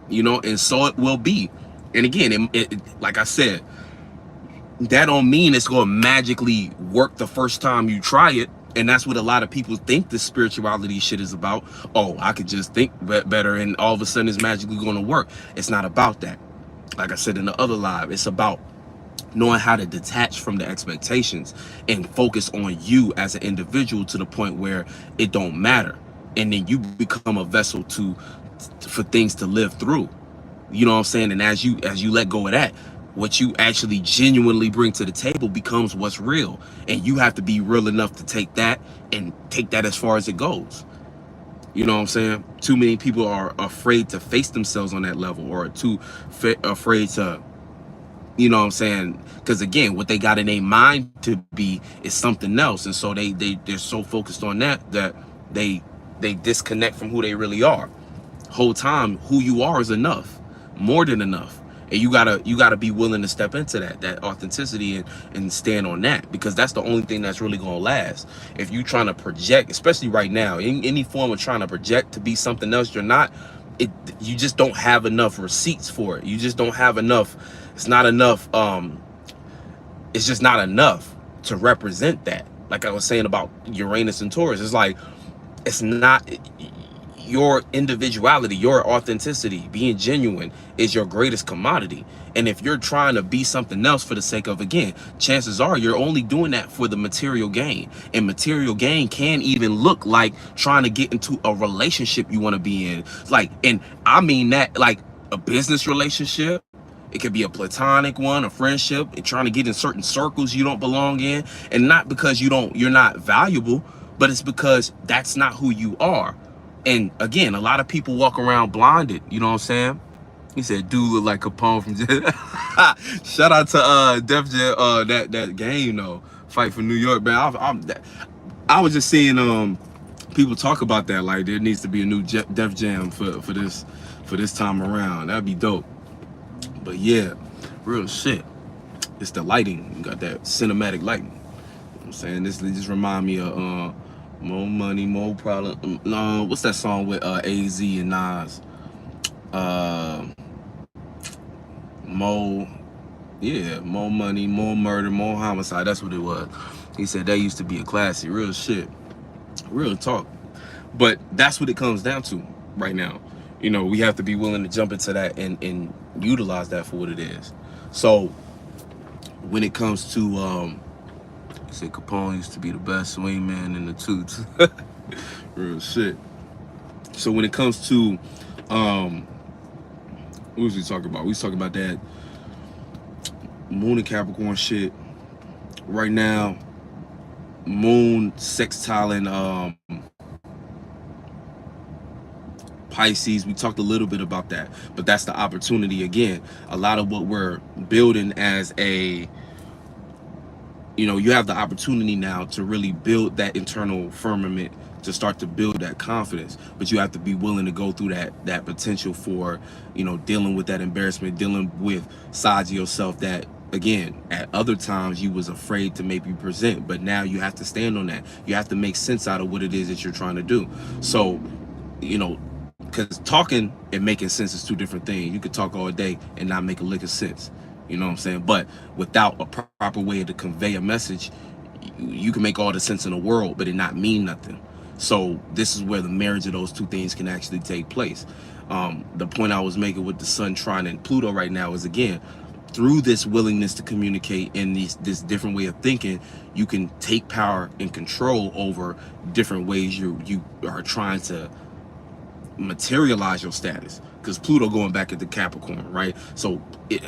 You know, and so it will be. And again, like I said, that don't mean it's going to magically work the first time you try it. And that's what a lot of people think the spirituality shit is about. Oh, I could just think better and all of a sudden it's magically going to work. It's not about that. Like I said in the other live, it's about knowing how to detach from the expectations and focus on you as an individual to the point where it don't matter. And then you become a vessel for things to live through. You know what I'm saying? And as you let go of that, what you actually genuinely bring to the table becomes what's real. And you have to be real enough to take that and take that as far as it goes. You know what I'm saying? Too many people are afraid to face themselves on that level, or too afraid to, you know what I'm saying? Because again, what they got in their mind to be is something else, and so they're so focused on that they disconnect from who they really are. Whole time, who you are is enough, more than enough, and you gotta be willing to step into that authenticity and stand on that, because that's the only thing that's really gonna last. If you trying to project, especially right now, in any form of trying to project to be something else you're not, you just don't have enough receipts for it. You just don't have enough. It's not enough. It's just not enough to represent that. Like I was saying about Uranus and Taurus, it's like, it's not, your individuality, your authenticity, being genuine is your greatest commodity. And if you're trying to be something else for the sake of, again, chances are you're only doing that for the material gain. And material gain can even look like trying to get into a relationship you want to be in. Like, and I mean that like a business relationship. It could be a platonic one, a friendship, and trying to get in certain circles you don't belong in. And not because you're not valuable, but it's because that's not who you are. And again, a lot of people walk around blinded, you know what I'm saying? He said, dude look like Capone from shout out to Def Jam, that game though, Fight for New York, man. I was just seeing people talk about that, like there needs to be a new Def Jam for this time around. That'd be dope. But yeah, real shit. It's the lighting. You got that cinematic lighting. You know what I'm saying? This just remind me of More Money, More Problem. No, what's that song with AZ and Nas? More Money, More Murder, More Homicide. That's what it was. He said that used to be a classic. Real shit. Real talk. But that's what it comes down to right now. You know, we have to be willing to jump into that and utilize that for what it is. So when it comes to he said Capone used to be the best swingman in the toots. Real shit. So when it comes to what was we talking about? We was talking about that Moon and Capricorn shit. Right now, Moon sextiling Pisces. We talked a little bit about that, but that's the opportunity again. A lot of what we're building as a, you know, you have the opportunity now to really build that internal firmament, to start to build that confidence, but you have to be willing to go through that potential for, you know, dealing with that embarrassment, dealing with sides of yourself that, again, at other times you was afraid to maybe present, but now you have to stand on that. You have to make sense out of what it is that you're trying to do. So, you know, because talking and making sense is two different things. You could talk all day and not make a lick of sense. You know what I'm saying? But without a proper way to convey a message, you can make all the sense in the world, but it not mean nothing. So this is where the marriage of those two things can actually take place. The point I was making with the Sun trine and Pluto right now is, again, through this willingness to communicate and this different way of thinking, you can take power and control over different ways you are trying to materialize your status. Because Pluto going back into Capricorn, right? So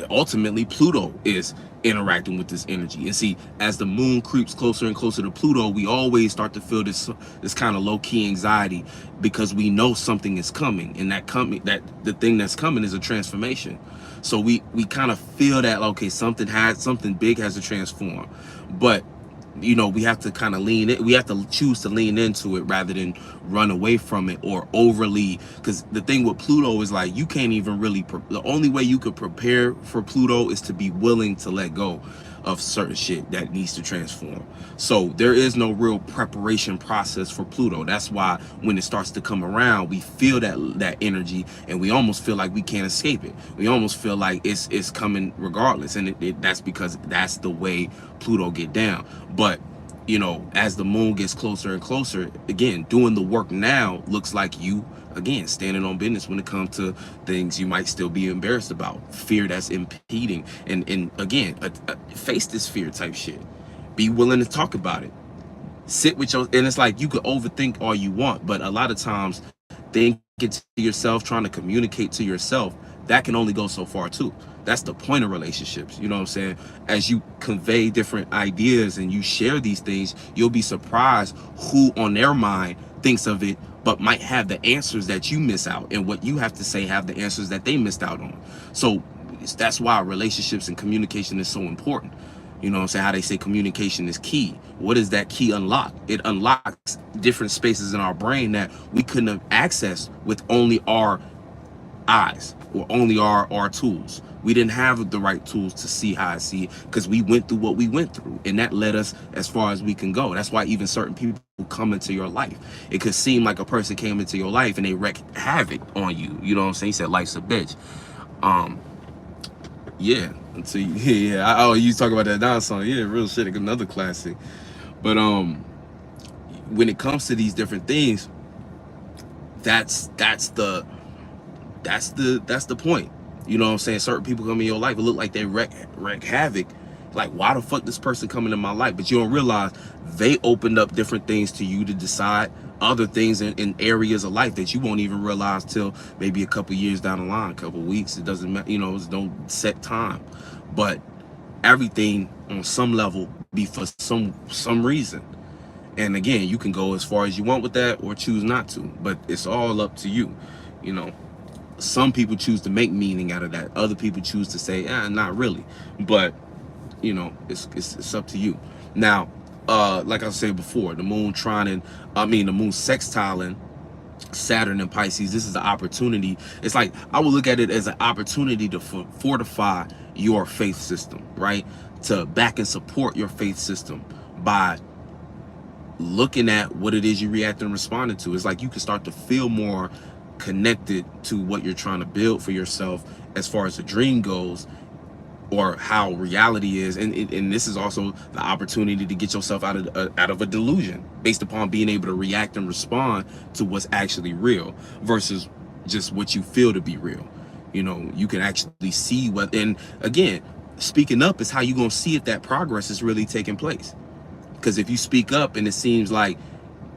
ultimately Pluto is interacting with this energy. And see, as the moon creeps closer and closer to Pluto, we always start to feel this kind of low-key anxiety, because we know something is coming, and that the thing that's coming is a transformation. So we kind of feel that, okay, something big has to transform. But you know, we have to kind of lean in. We have to choose to lean into it rather than run away from it or overly. Because the thing with Pluto is, like, you can't even really, the only way you could prepare for Pluto is to be willing to let go of certain shit that needs to transform. So there is no real preparation process for Pluto. That's why when it starts to come around, we feel that energy, and we almost feel like we can't escape it. We almost feel like it's coming regardless, and that's because that's the way Pluto get down. But you know, as the moon gets closer and closer, again, doing the work now looks like you, again, standing on business when it comes to things you might still be embarrassed about, fear that's impeding, and again, face this fear type shit. Be willing to talk about it. Sit with your, and it's like, you could overthink all you want, but a lot of times thinking to yourself, trying to communicate to yourself, that can only go so far too. That's the point of relationships. You know what I'm saying? As you convey different ideas and you share these things, you'll be surprised who on their mind thinks of it but might have the answers that you miss out, and what you have to say have the answers that they missed out on. So that's why relationships and communication is so important. You know what I'm saying? How they say communication is key. What does that key unlock? It unlocks different spaces in our brain that we couldn't have accessed with only our eyes or only our tools. We didn't have the right tools to see how I see it because we went through what we went through, and that led us as far as we can go. That's why even certain people come into your life. It could seem like a person came into your life and they wreak havoc on you. You know what I'm saying? He said life's a bitch. Yeah. So yeah. Oh, you talk about that Don song? Yeah, real shit. Another classic. But when it comes to these different things, that's the point. You know what I'm saying? Certain people come in your life, it look like they wreck havoc. Like, why the fuck this person coming in my life? But you don't realize they opened up different things to you to decide other things in areas of life that you won't even realize till maybe a couple years down the line, a couple weeks. It doesn't matter, you know, it's don't set time. But everything on some level be for some reason. And again, you can go as far as you want with that or choose not to, but it's all up to you. You know, some people choose to make meaning out of that. Other people choose to say, not really. But, you know, it's up to you. Now, like I said before, the moon trining, the moon sextiling Saturn and Pisces, this is an opportunity. It's like, I would look at it as an opportunity to fortify your faith system, right? To back and support your faith system by looking at what it is you react and responding to. It's like you can start to feel more connected to what you're trying to build for yourself as far as the dream goes, or how reality is. And this is also the opportunity to get yourself out of a delusion based upon being able to react and respond to what's actually real versus just what you feel to be real. You know, you can actually see what, and again, speaking up is how you're going to see if that progress is really taking place. Because if you speak up and it seems like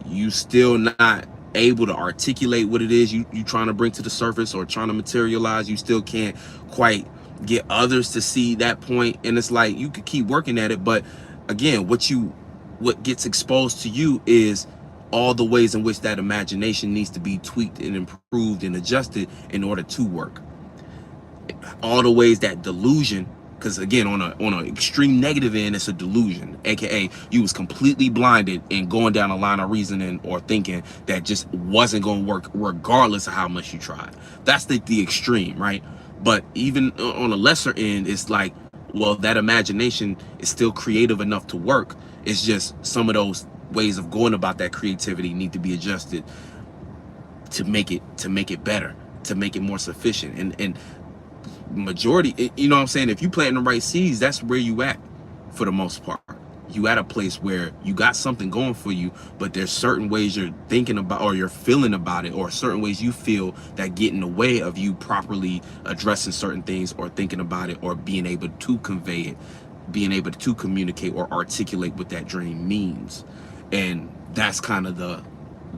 you still not able to articulate what it is you trying to bring to the surface or trying to materialize, you still can't quite get others to see that point. And it's like, you could keep working at it, but again, what gets exposed to you is all the ways in which that imagination needs to be tweaked and improved and adjusted in order to work. All the ways that delusion, because again, on an extreme negative end, it's a delusion, aka you was completely blinded and going down a line of reasoning or thinking that just wasn't going to work regardless of how much you tried. That's the extreme, right? But even on a lesser end, it's like, well, that imagination is still creative enough to work. It's just some of those ways of going about that creativity need to be adjusted to make it better, to make it more sufficient. And majority, you know what I'm saying, if you plant the right seeds, that's where you at for the most part. You at a place where you got something going for you, but there's certain ways you're thinking about or you're feeling about it, or certain ways you feel that get in the way of you properly addressing certain things or thinking about it or being able to convey it, being able to communicate or articulate what that dream means. And that's kind of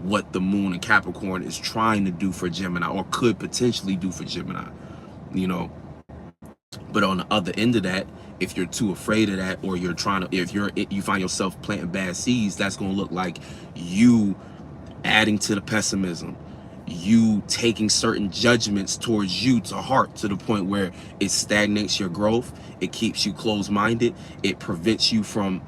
what the moon in Capricorn is trying to do for Gemini, or could potentially do for Gemini, you know. But on the other end of that, if you're too afraid of that, or you're trying to, if you find yourself planting bad seeds, that's going to look like you adding to the pessimism, you taking certain judgments towards you to heart, to the point where it stagnates your growth, it keeps you closed-minded, it prevents you from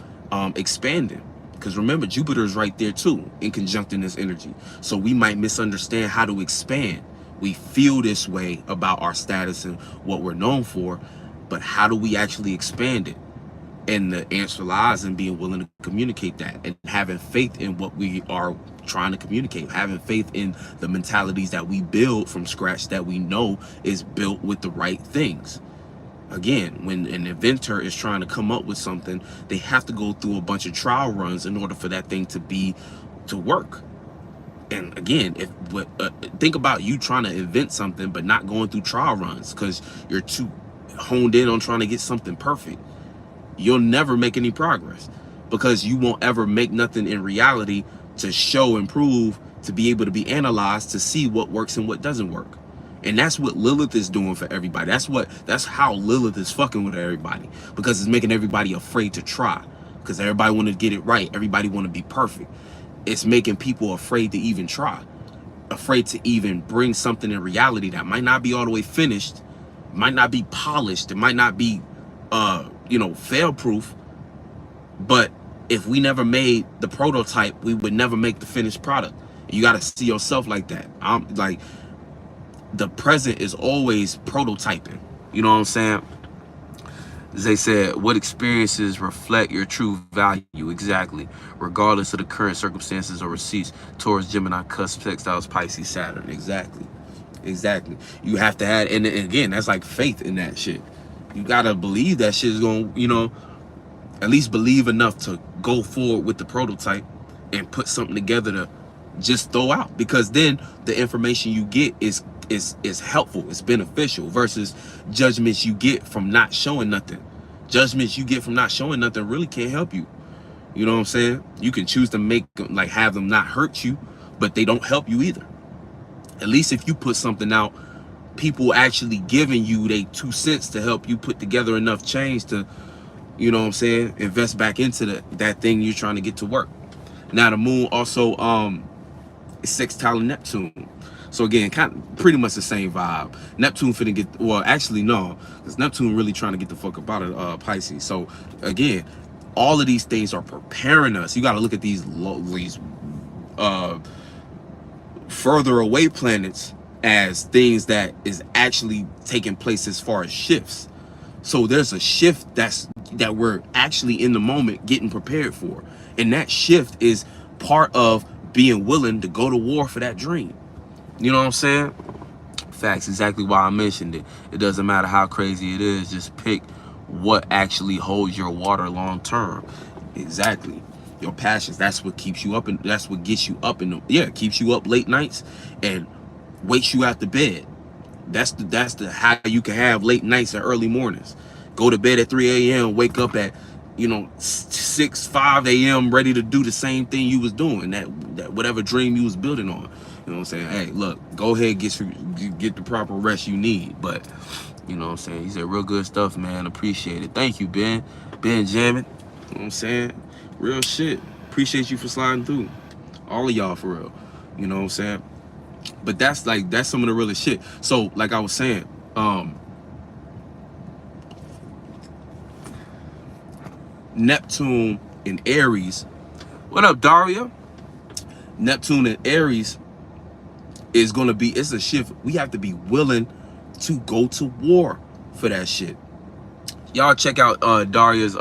expanding. Because remember, Jupiter is right there too, in conjuncting this energy. So we might misunderstand how to expand. We feel this way about our status and what we're known for, but how do we actually expand it? And the answer lies in being willing to communicate that and having faith in what we are trying to communicate, having faith in the mentalities that we build from scratch that we know is built with the right things. Again, when an inventor is trying to come up with something, they have to go through a bunch of trial runs in order for that thing to work. And again, think about you trying to invent something but not going through trial runs because you're too honed in on trying to get something perfect. You'll never make any progress because you won't ever make nothing in reality to show and prove, to be able to be analyzed, to see what works and what doesn't work. And that's what Lilith is doing for everybody. That's how Lilith is fucking with everybody, because it's making everybody afraid to try, because everybody want to get it right. Everybody want to be perfect. It's making people afraid to even try. afraid to even bring something in reality that might not be all the way finished, might not be polished, it might not be fail proof. But if we never made the prototype, we would never make the finished product. You got to see yourself like that. I'm like, the present is always prototyping. You know what I'm saying? They said, what experiences reflect your true value? Exactly. Regardless of the current circumstances or receipts towards Gemini, cusp, textiles, Pisces, Saturn. Exactly. Exactly. You have to add, and again, that's like faith in that shit. You got to believe that shit is going to, at least believe enough to go forward with the prototype and put something together to just throw out, because then the information you get is helpful, it's beneficial, versus judgments you get from not showing nothing. Judgments you get from not showing nothing really can't help you. You know what I'm saying? You can choose to make them, like, have them not hurt you, but they don't help you either. At least if you put something out, people actually giving you they 2 cents to help you put together enough change to, you know what I'm saying, invest back into that thing you're trying to get to work. Now the moon also is sextile Neptune. So again, kind of pretty much the same vibe. Neptune finna get, well, actually no, because Neptune really trying to get the fuck up out of Pisces. So again, all of these things are preparing us. You got to look at these further away planets as things that is actually taking place as far as shifts. So there's a shift that we're actually in the moment getting prepared for, and that shift is part of being willing to go to war for that dream. You know what I'm saying? Facts. Exactly why I mentioned it. It doesn't matter how crazy it is. Just pick what actually holds your water long term. Exactly. Your passions. That's what keeps you up, and that's what gets you up keeps you up late nights and wakes you out the bed. That's the how you can have late nights and early mornings. Go to bed at 3 a.m. wake up at 5 a.m. ready to do the same thing you was doing, that whatever dream you was building on. You know what I'm saying? Hey, look, go ahead, get the proper rest you need. But you know what I'm saying? He said real good stuff, man. Appreciate it. Thank you, Ben jamming. You know what I'm saying? Real shit. Appreciate you for sliding through. All of y'all, for real. You know what I'm saying? But that's some of the realest shit. So like I was saying, Neptune in Aries. What up, Daria? Neptune in Aries is gonna be, it's a shift. We have to be willing to go to war for that shit. Y'all check out Daria's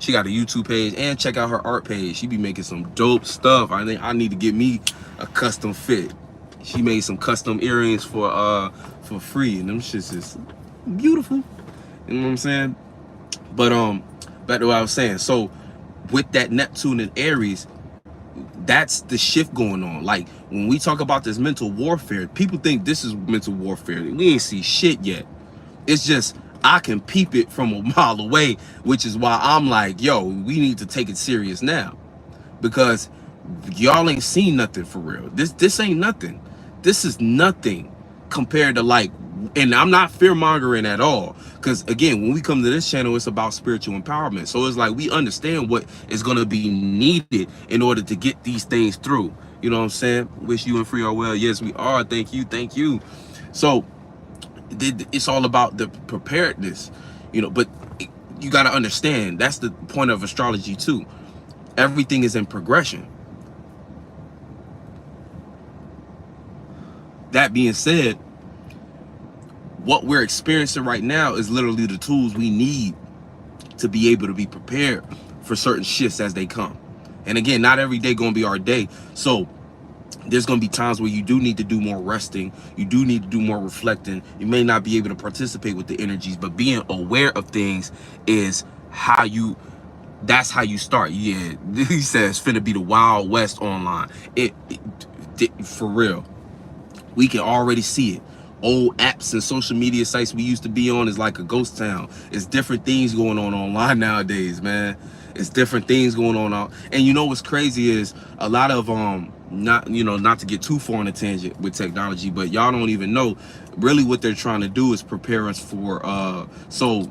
she got a YouTube page, and check out her art page. She be making some dope stuff. I think I need to get me a custom fit. She made some custom earrings for free, and them shits is beautiful. You know what I'm saying? But back to what I was saying. So with that Neptune and Aries, that's the shift going on. Like when we talk about this mental warfare, people think this is mental warfare. We ain't see shit yet. It's just I can peep it from a mile away, which is why I'm like, yo, we need to take it serious now, because y'all ain't seen nothing for real. This ain't nothing. This is nothing compared to, like, and I'm not fear mongering at all, because again, when we come to this channel, it's about spiritual empowerment. So it's like we understand what is going to be needed in order to get these things through. You know what I'm saying? Wish you and Free are well. Yes, we are. Thank you. So it's all about the preparedness, but you got to understand that's the point of astrology too. Everything is in progression. That being said, what we're experiencing right now is literally the tools we need to be able to be prepared for certain shifts as they come. And again, not every day gonna be our day. So there's gonna be times where you do need to do more resting. You do need to do more reflecting. You may not be able to participate with the energies, but being aware of things is that's how you start. Yeah, he says finna be the Wild West online. It for real. We can already see it. Old apps and social media sites we used to be on is like a ghost town. It's different things going on online nowadays, man. It's different things going on. And you know what's crazy is a lot of not to get too far on a tangent with technology, but y'all don't even know really what they're trying to do is prepare us for so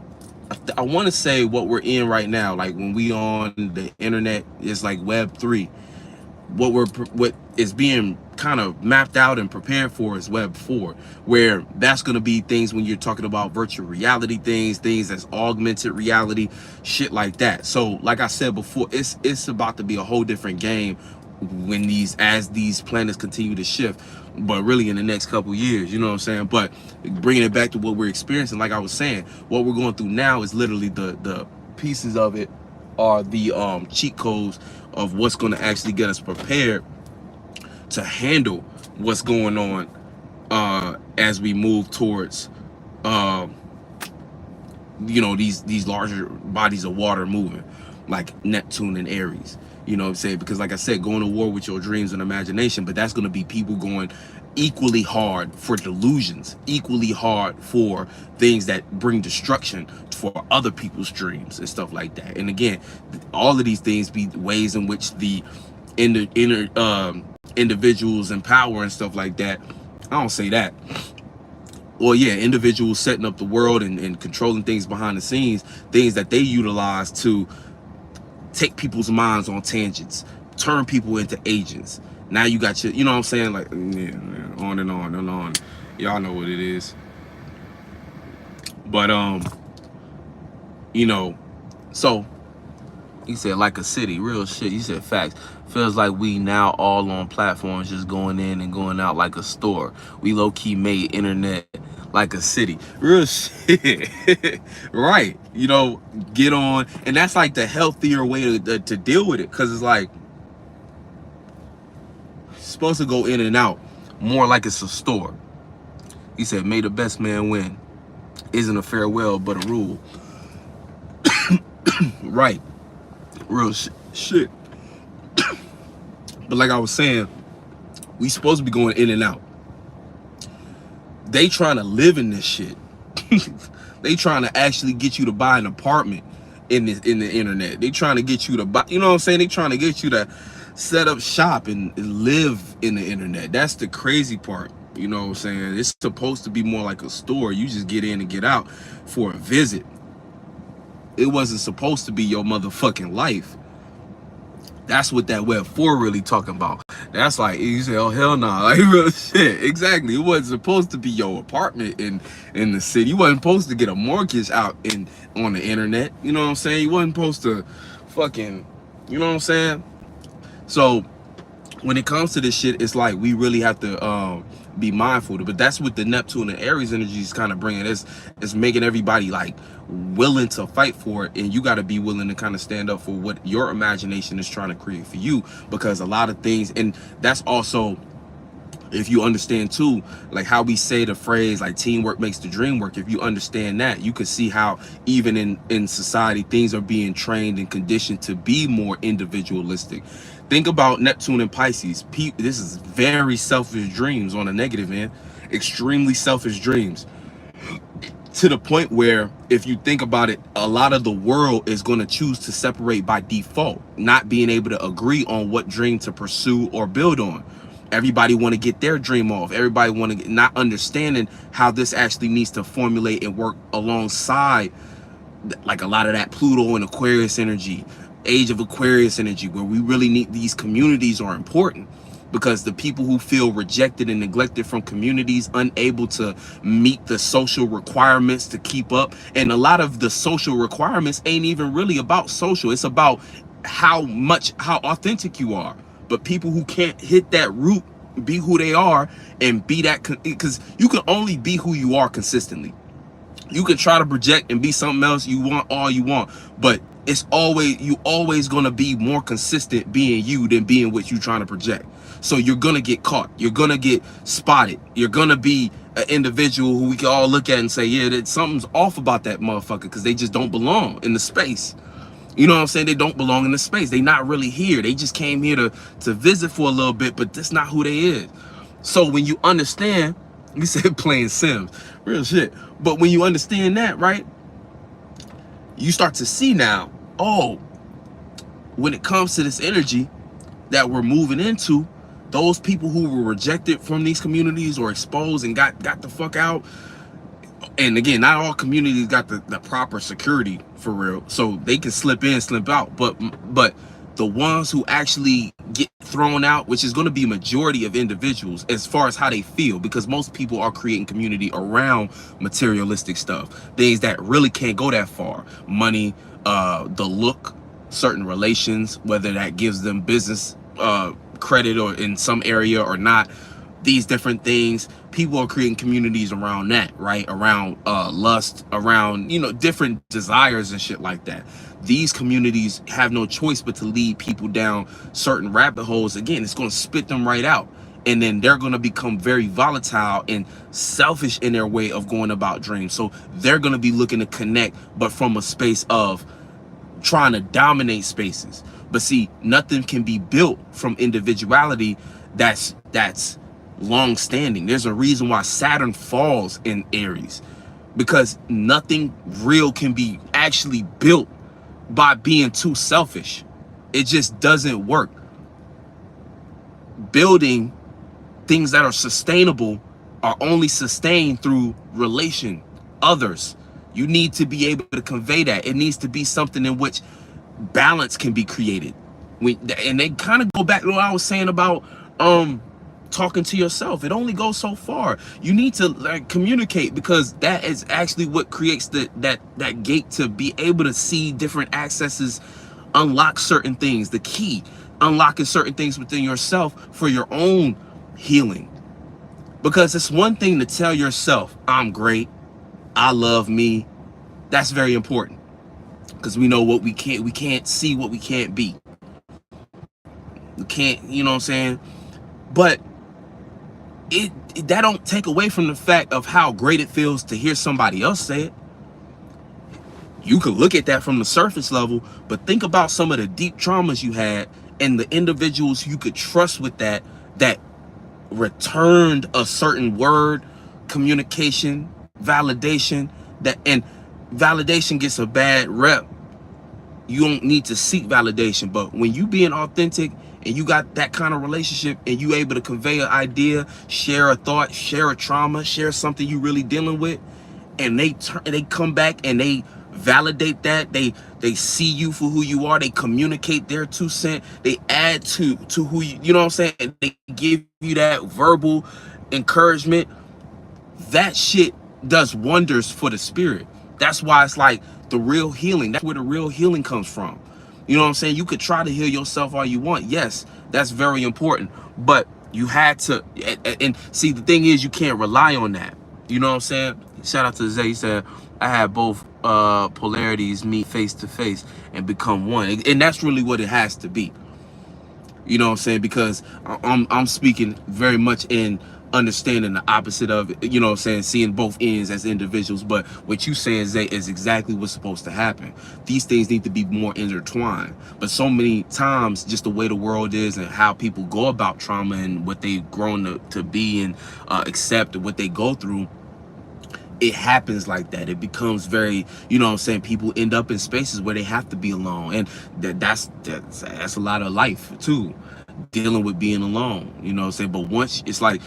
I want to say what we're in right now, like when we on the internet, is like Web 3. What is being kind of mapped out and prepared for is Web 4, where that's going to be things when you're talking about virtual reality things that's augmented reality, shit like that. So like I said before, it's about to be a whole different game when as these planets continue to shift, but really in the next couple years, you know what I'm saying? But bringing it back to what we're experiencing, like I was saying, what we're going through now is literally the pieces of it are the cheat codes of what's going to actually get us prepared to handle what's going on as we move towards you know, these larger bodies of water moving, like Neptune and Aries. You know what I'm saying? Because like I said, going to war with your dreams and imagination, but that's going to be people going equally hard for delusions, equally hard for things that bring destruction for other people's dreams and stuff like that. And again, all of these things be ways in which the individuals in power and stuff like that. I don't say that. Well, yeah, individuals setting up the world and controlling things behind the scenes, things that they utilize to take people's minds on tangents, turn people into agents. Now you got your, you know what I'm saying? Like, yeah, on and on and on. Y'all know what it is. But, you know, so he said like a city, real shit. He said facts. Feels like we now all on platforms just going in and going out like a store. We low-key made internet like a city. Real shit. Right. You know, get on. And that's like the healthier way to deal with it. Because it's like, it's supposed to go in and out more like it's a store. He said, may the best man win. Isn't a farewell, but a rule. Right. Real shit. But like I was saying, we supposed to be going in and out. They trying to live in this shit. They trying to actually get you to buy an apartment in the internet. They trying to get you to buy, you know what I'm saying? They trying to get you to set up shop and live in the internet. That's the crazy part. You know what I'm saying? It's supposed to be more like a store. You just get in and get out for a visit. It wasn't supposed to be your motherfucking life. That's what that Web 4 really talking about. That's like, you say, oh, hell no. Like, real shit. Exactly. It wasn't supposed to be your apartment in the city. You wasn't supposed to get a mortgage out on the internet. You know what I'm saying? You wasn't supposed to fucking, you know what I'm saying? So when it comes to this shit, it's like we really have to be mindful. But that's what the Neptune and Aries energy is kind of bringing. It's making everybody like willing to fight for it, and you got to be willing to kind of stand up for what your imagination is trying to create for you, because a lot of things, and that's also, if you understand too, like how we say the phrase like teamwork makes the dream work. If you understand that, you can see how even in society things are being trained and conditioned to be more individualistic. Think about Neptune and Pisces. This is very selfish dreams on a negative end, extremely selfish dreams, to the point where if you think about it, a lot of the world is going to choose to separate by default, not being able to agree on what dream to pursue or build on. Everybody want to get their dream off. Everybody want to not understanding how this actually needs to formulate and work alongside like a lot of that Pluto and Aquarius energy, age of Aquarius energy, where we really need these communities are important. Because the people who feel rejected and neglected from communities, unable to meet the social requirements to keep up. And a lot of the social requirements ain't even really about social. It's about how authentic you are. But people who can't hit that root, be who they are, and be that, because you can only be who you are consistently. You can try to project and be something else you want all you want, but it's always going to be more consistent being you than being what you're trying to project. So you're going to get caught. You're going to get spotted. You're going to be an individual who we can all look at and say, yeah, that something's off about that motherfucker, because they just don't belong in the space. You know what I'm saying? They don't belong in the space. They not really here. They just came here to visit for a little bit, but that's not who they is. So when you understand, you said playing Sims, real shit. But when you understand that, right, you start to see now, oh, when it comes to this energy that we're moving into, those people who were rejected from these communities or exposed and got the fuck out. And again, not all communities got the proper security for real, so they can slip in, slip out. But The ones who actually get thrown out, which is going to be a majority of individuals as far as how they feel, because most people are creating community around materialistic stuff, things that really can't go that far. Money, the look, certain relations, whether that gives them business credit or in some area or not, these different things. People are creating communities around that, right? Around lust, around, you know, different desires and shit like that. These communities have no choice but to lead people down certain rabbit holes. Again, it's going to spit them right out. And then they're going to become very volatile and selfish in their way of going about dreams. So they're going to be looking to connect, but from a space of trying to dominate spaces. But see, nothing can be built from individuality that's long standing. There's a reason why Saturn falls in Aries, because nothing real can be actually built by being too selfish. It just doesn't work. Building things that are sustainable are only sustained through relation, others. You need to be able to convey that. It needs to be something in which balance can be created. And they kind of go back to what I was saying about talking to yourself. It only goes so far. You need to like communicate, because that is actually what creates that gate to be able to see different accesses, unlock certain things. The key, unlocking certain things within yourself for your own healing. Because it's one thing to tell yourself, I'm great, I love me. That's very important, because we know what we can't see what we can't be. We can't, you know what I'm saying? But that don't take away from the fact of how great it feels to hear somebody else say it. You could look at that from the surface level, but think about some of the deep traumas you had and the individuals you could trust with that returned a certain word, communication, validation, and validation gets a bad rep. You don't need to seek validation, but when you being authentic and you got that kind of relationship and you able to convey an idea, share a thought, share a trauma, share something you really dealing with, and they come back and they validate that, they see you for who you are, they communicate their 2 cents, they add to who you know what I'm saying, and they give you that verbal encouragement. That shit does wonders for the spirit. That's why it's like the real healing. That's where the real healing comes from. You know what I'm saying? You could try to heal yourself all you want. Yes, that's very important. But you had to, and see, the thing is, you can't rely on that. You know what I'm saying? Shout out to Zay. He said, I had both polarities meet face to face and become one. And that's really what it has to be. You know what I'm saying? Because I'm speaking very much in understanding the opposite of it, you know what I'm saying, seeing both ends as individuals. But what you saying, Zay, is exactly what's supposed to happen. These things need to be more intertwined. But so many times, just the way the world is and how people go about trauma and what they've grown to be and accept and what they go through, it happens like that. It becomes very, you know what I'm saying, people end up in spaces where they have to be alone. And that's a lot of life too, dealing with being alone, you know what I'm saying. But once it's like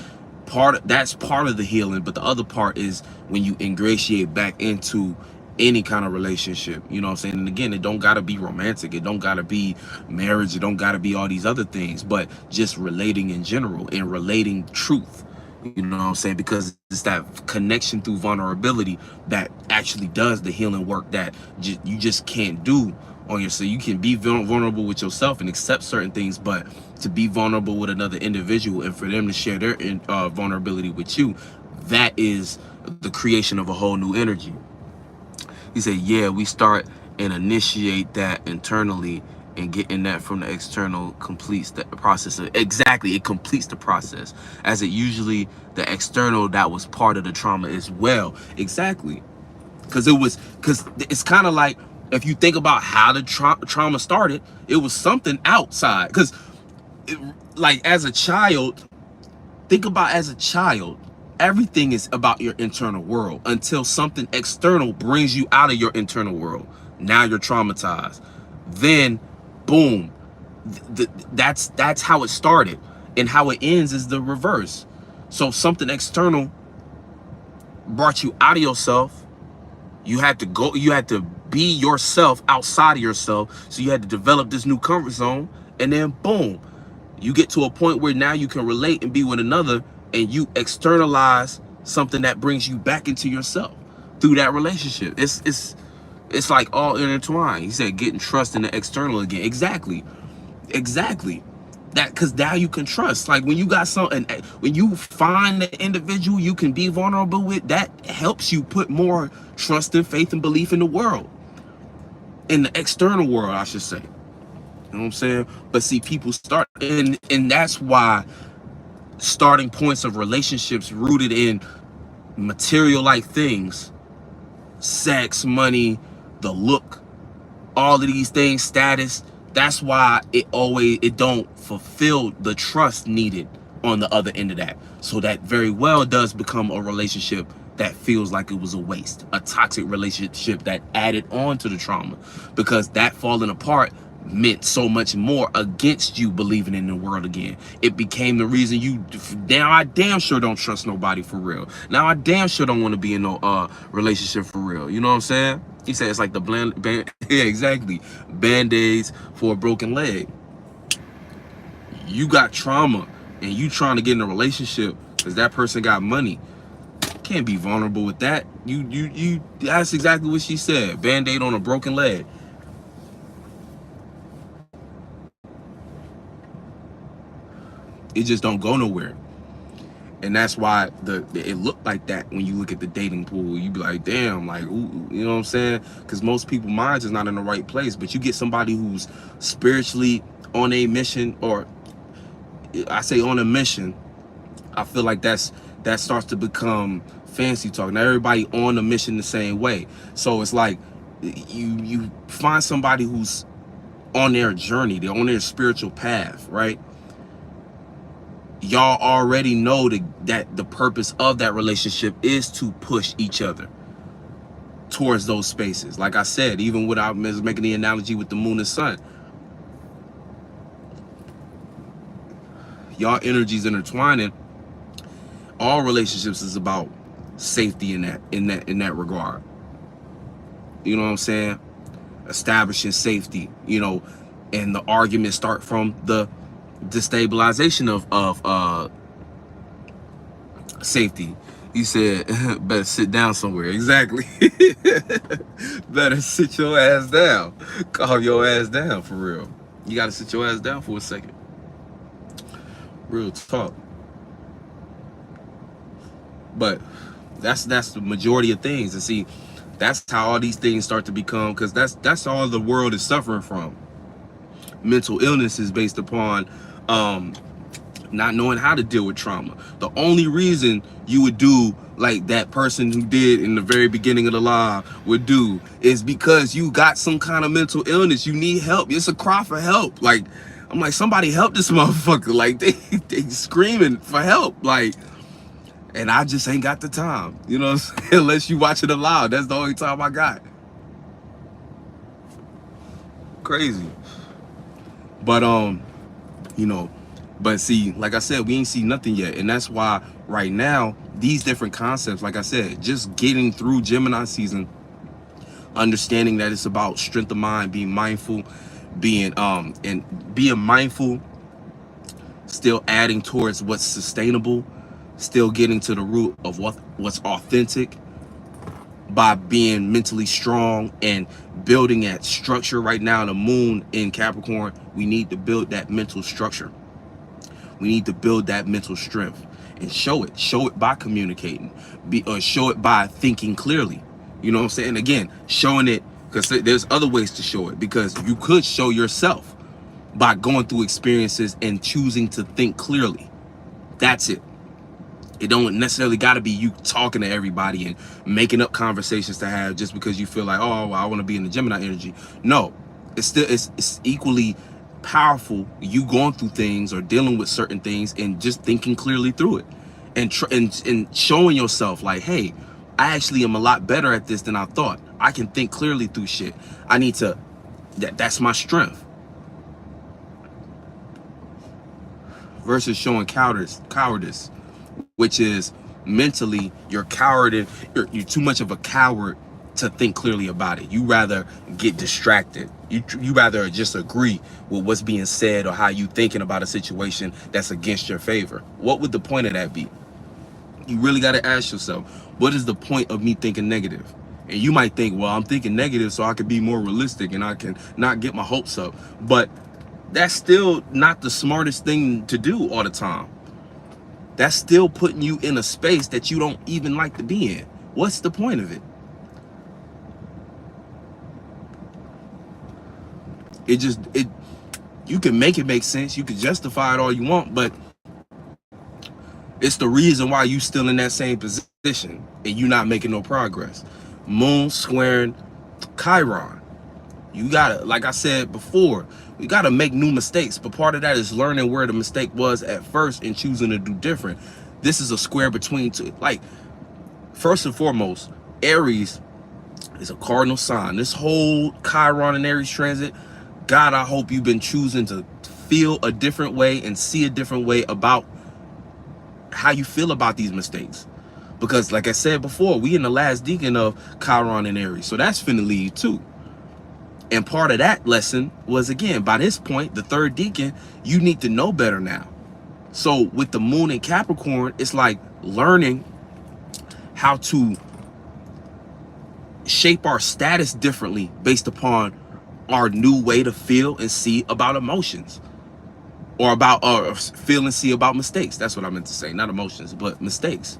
that's part of the healing, but the other part is when you ingratiate back into any kind of relationship, you know what I'm saying. And again, it don't gotta be romantic, it don't gotta be marriage, it don't gotta be all these other things, but just relating in general and relating truth. You know what I'm saying? Because it's that connection through vulnerability that actually does the healing work that you just can't do on yourself. You can be vulnerable with yourself and accept certain things, but to be vulnerable with another individual and for them to share their vulnerability with you, that is the creation of a whole new energy. He said, yeah, we start and initiate that internally, and getting that from the external completes the process. Exactly, it completes the process, as it usually the external that was part of the trauma as well. Exactly, because it's kind of like, if you think about how the trauma started, it was something outside. Because like as a child, think about as a child, everything is about your internal world until something external brings you out of your internal world. Now you're traumatized. Then boom, that's how it started, and how it ends is the reverse. So something external brought you out of yourself. You had to be yourself outside of yourself. So you had to develop this new comfort zone, and then boom, you get to a point where now you can relate and be with another, and you externalize something that brings you back into yourself through that relationship. It's like all intertwined. He said getting trust in the external again. Exactly. That, because now you can trust. Like when you got something, when you find the individual you can be vulnerable with, that helps you put more trust and faith and belief in the world, in the external world, I should say. You know what I'm saying? But see, people start, and that's why starting points of relationships rooted in material-like things, sex, money, the look, all of these things, status, that's why it don't fulfill the trust needed on the other end of that. So that very well does become a relationship that feels like it was a waste, a toxic relationship that added on to the trauma, because that falling apart meant so much more against you believing in the world again. It became the reason you, now I damn sure don't trust nobody for real. Now I damn sure don't want to be in no relationship for real. You know what I'm saying? He said it's like the yeah, exactly. Band-aids for a broken leg. You got trauma and you trying to get in a relationship because that person got money. Can't be vulnerable with that. You that's exactly what she said. Band-aid on a broken leg. It just don't go nowhere. And that's why it looked like that when you look at the dating pool. You be like, damn, like, ooh, you know what I'm saying? Because most people's minds is not in the right place. But you get somebody who's spiritually on a mission, or I say on a mission, I feel like that starts to become fancy talk. Now everybody on a mission the same way. So it's like you find somebody who's on their journey, they're on their spiritual path, right? Y'all already know that the purpose of that relationship is to push each other towards those spaces. Like I said, even without making the analogy with the moon and sun, y'all energies intertwining. All relationships is about safety in that regard. You know what I'm saying? Establishing safety, you know, and the arguments start from the destabilization of safety. He said, better sit down somewhere. Exactly. Better sit your ass down. Calm your ass down for real. You gotta sit your ass down for a second. Real talk. But that's the majority of things. And see, that's how all these things start to become, because that's all the world is suffering from. Mental illness is based upon not knowing how to deal with trauma. The only reason you would do like that person who did in the very beginning of the live would do is because you got some kind of mental illness. You need help. It's a cry for help. Like, I'm like, somebody help this motherfucker. Like, they screaming for help. Like, and I just ain't got the time. You know what I'm saying? Unless you watch it aloud. That's the only time I got. Crazy. But you know, but see, like I said, we ain't see nothing yet. And that's why right now, these different concepts, like I said, just getting through Gemini season, understanding that it's about strength of mind, being mindful, being mindful, still adding towards what's sustainable, still getting to the root of what's authentic by being mentally strong and building that structure. Right now, the moon in Capricorn, we need to build that mental structure. We need to build that mental strength and show it by communicating, show it by thinking clearly. You know what I'm saying? Again, showing it, because there's other ways to show it, because you could show yourself by going through experiences and choosing to think clearly. That's it. It don't necessarily got to be you talking to everybody and making up conversations to have just because you feel like, oh, well, I want to be in the Gemini energy. No, it's equally powerful, you going through things or dealing with certain things and just thinking clearly through it, and showing yourself like, hey, I actually am a lot better at this than I thought. I can think clearly through shit. I need to, that's my strength. Versus showing cowardice, which is mentally you're coward and you're too much of a coward to think clearly about it. You rather get distracted. You rather just agree with what's being said or how you thinking about a situation that's against your favor. What would the point of that be? You really got to ask yourself, what is the point of me thinking negative? And you might think, well, I'm thinking negative so I can be more realistic and I can not get my hopes up. But that's still not the smartest thing to do all the time. That's still putting you in a space that you don't even like to be in. What's the point of it? You can make it make sense. You can justify it all you want, but it's the reason why you still in that same position and you not making no progress. Moon squaring Chiron. You gotta, like I said before, you gotta make new mistakes, but part of that is learning where the mistake was at first and choosing to do different. This is a square between two. Like, first and foremost, Aries is a cardinal sign. This whole Chiron and Aries transit, God, I hope you've been choosing to feel a different way and see a different way about how you feel about these mistakes. Because like I said before, we in the last decan of Chiron and Aries, so that's finna leave too. And part of that lesson was, again, by this point, the third decan, you need to know better now. So with the moon in Capricorn, it's like learning how to shape our status differently based upon our new way to feel and see about emotions, or about feel and see about mistakes. That's what I meant to say, not emotions, but mistakes.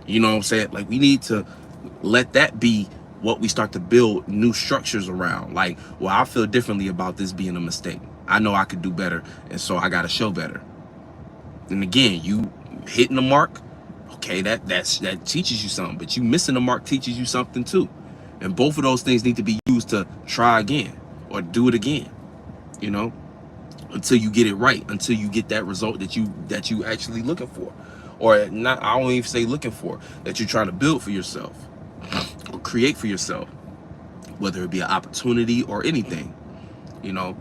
You know what I'm saying? Like, we need to let that be what we start to build new structures around. Like, well, I feel differently about this being a mistake. I know I could do better, and so I got to show better. And again, you hitting the mark, okay, that teaches you something, but you missing the mark teaches you something too. And both of those things need to be used to try again or do it again, you know, until you get it right, until you get that result that you actually looking for. Or not, I don't even say looking for, that you're trying to build for yourself or create for yourself, whether it be an opportunity or anything, you know.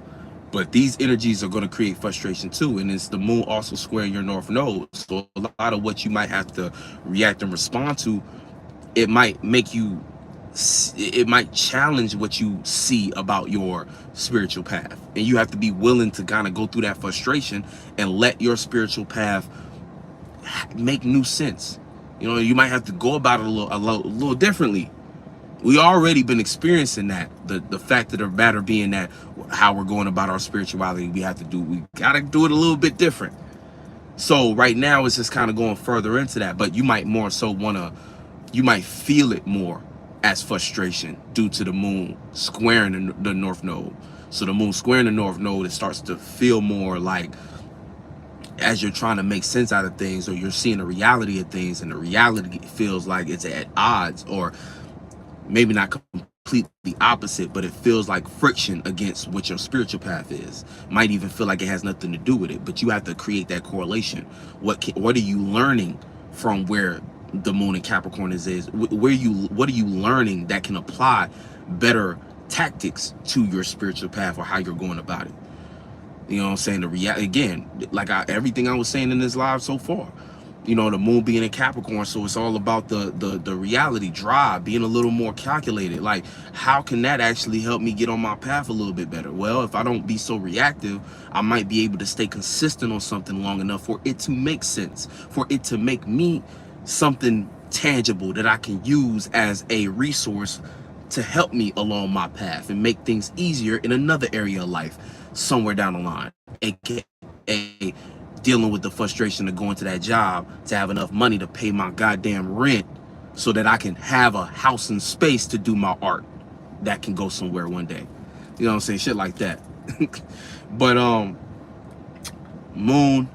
But these energies are going to create frustration too. And it's the moon also squaring your north node. So a lot of what you might have to react and respond to, it might make you, it might challenge what you see about your spiritual path. And you have to be willing to kind of go through that frustration and let your spiritual path make new sense. You know, you might have to go about it a little differently. We already been experiencing that. The fact of the matter being that how we're going about our spirituality, we gotta do it a little bit different. So right now it's just kind of going further into that, but you might more so you might feel it more as frustration due to the moon squaring the north node. So the moon squaring the north node, it starts to feel more like, as you're trying to make sense out of things, or you're seeing the reality of things, and the reality feels like it's at odds, or maybe not completely opposite, but it feels like friction against what your spiritual path is. Might even feel like it has nothing to do with it, but you have to create that correlation. What are you learning from where the moon in Capricorn is? What are you learning that can apply better tactics to your spiritual path or how you're going about it? You know what I'm saying? Again, like everything I was saying in this live so far, you know, the moon being in Capricorn, so it's all about the reality drive, being a little more calculated. Like, how can that actually help me get on my path a little bit better? Well, if I don't be so reactive, I might be able to stay consistent on something long enough for it to make sense, for it to make me something tangible that I can use as a resource to help me along my path and make things easier in another area of life somewhere down the line, aka dealing with the frustration of going to that job to have enough money to pay my goddamn rent so that I can have a house and space to do my art that can go somewhere one day. You know what I'm saying? Shit like that. But moon,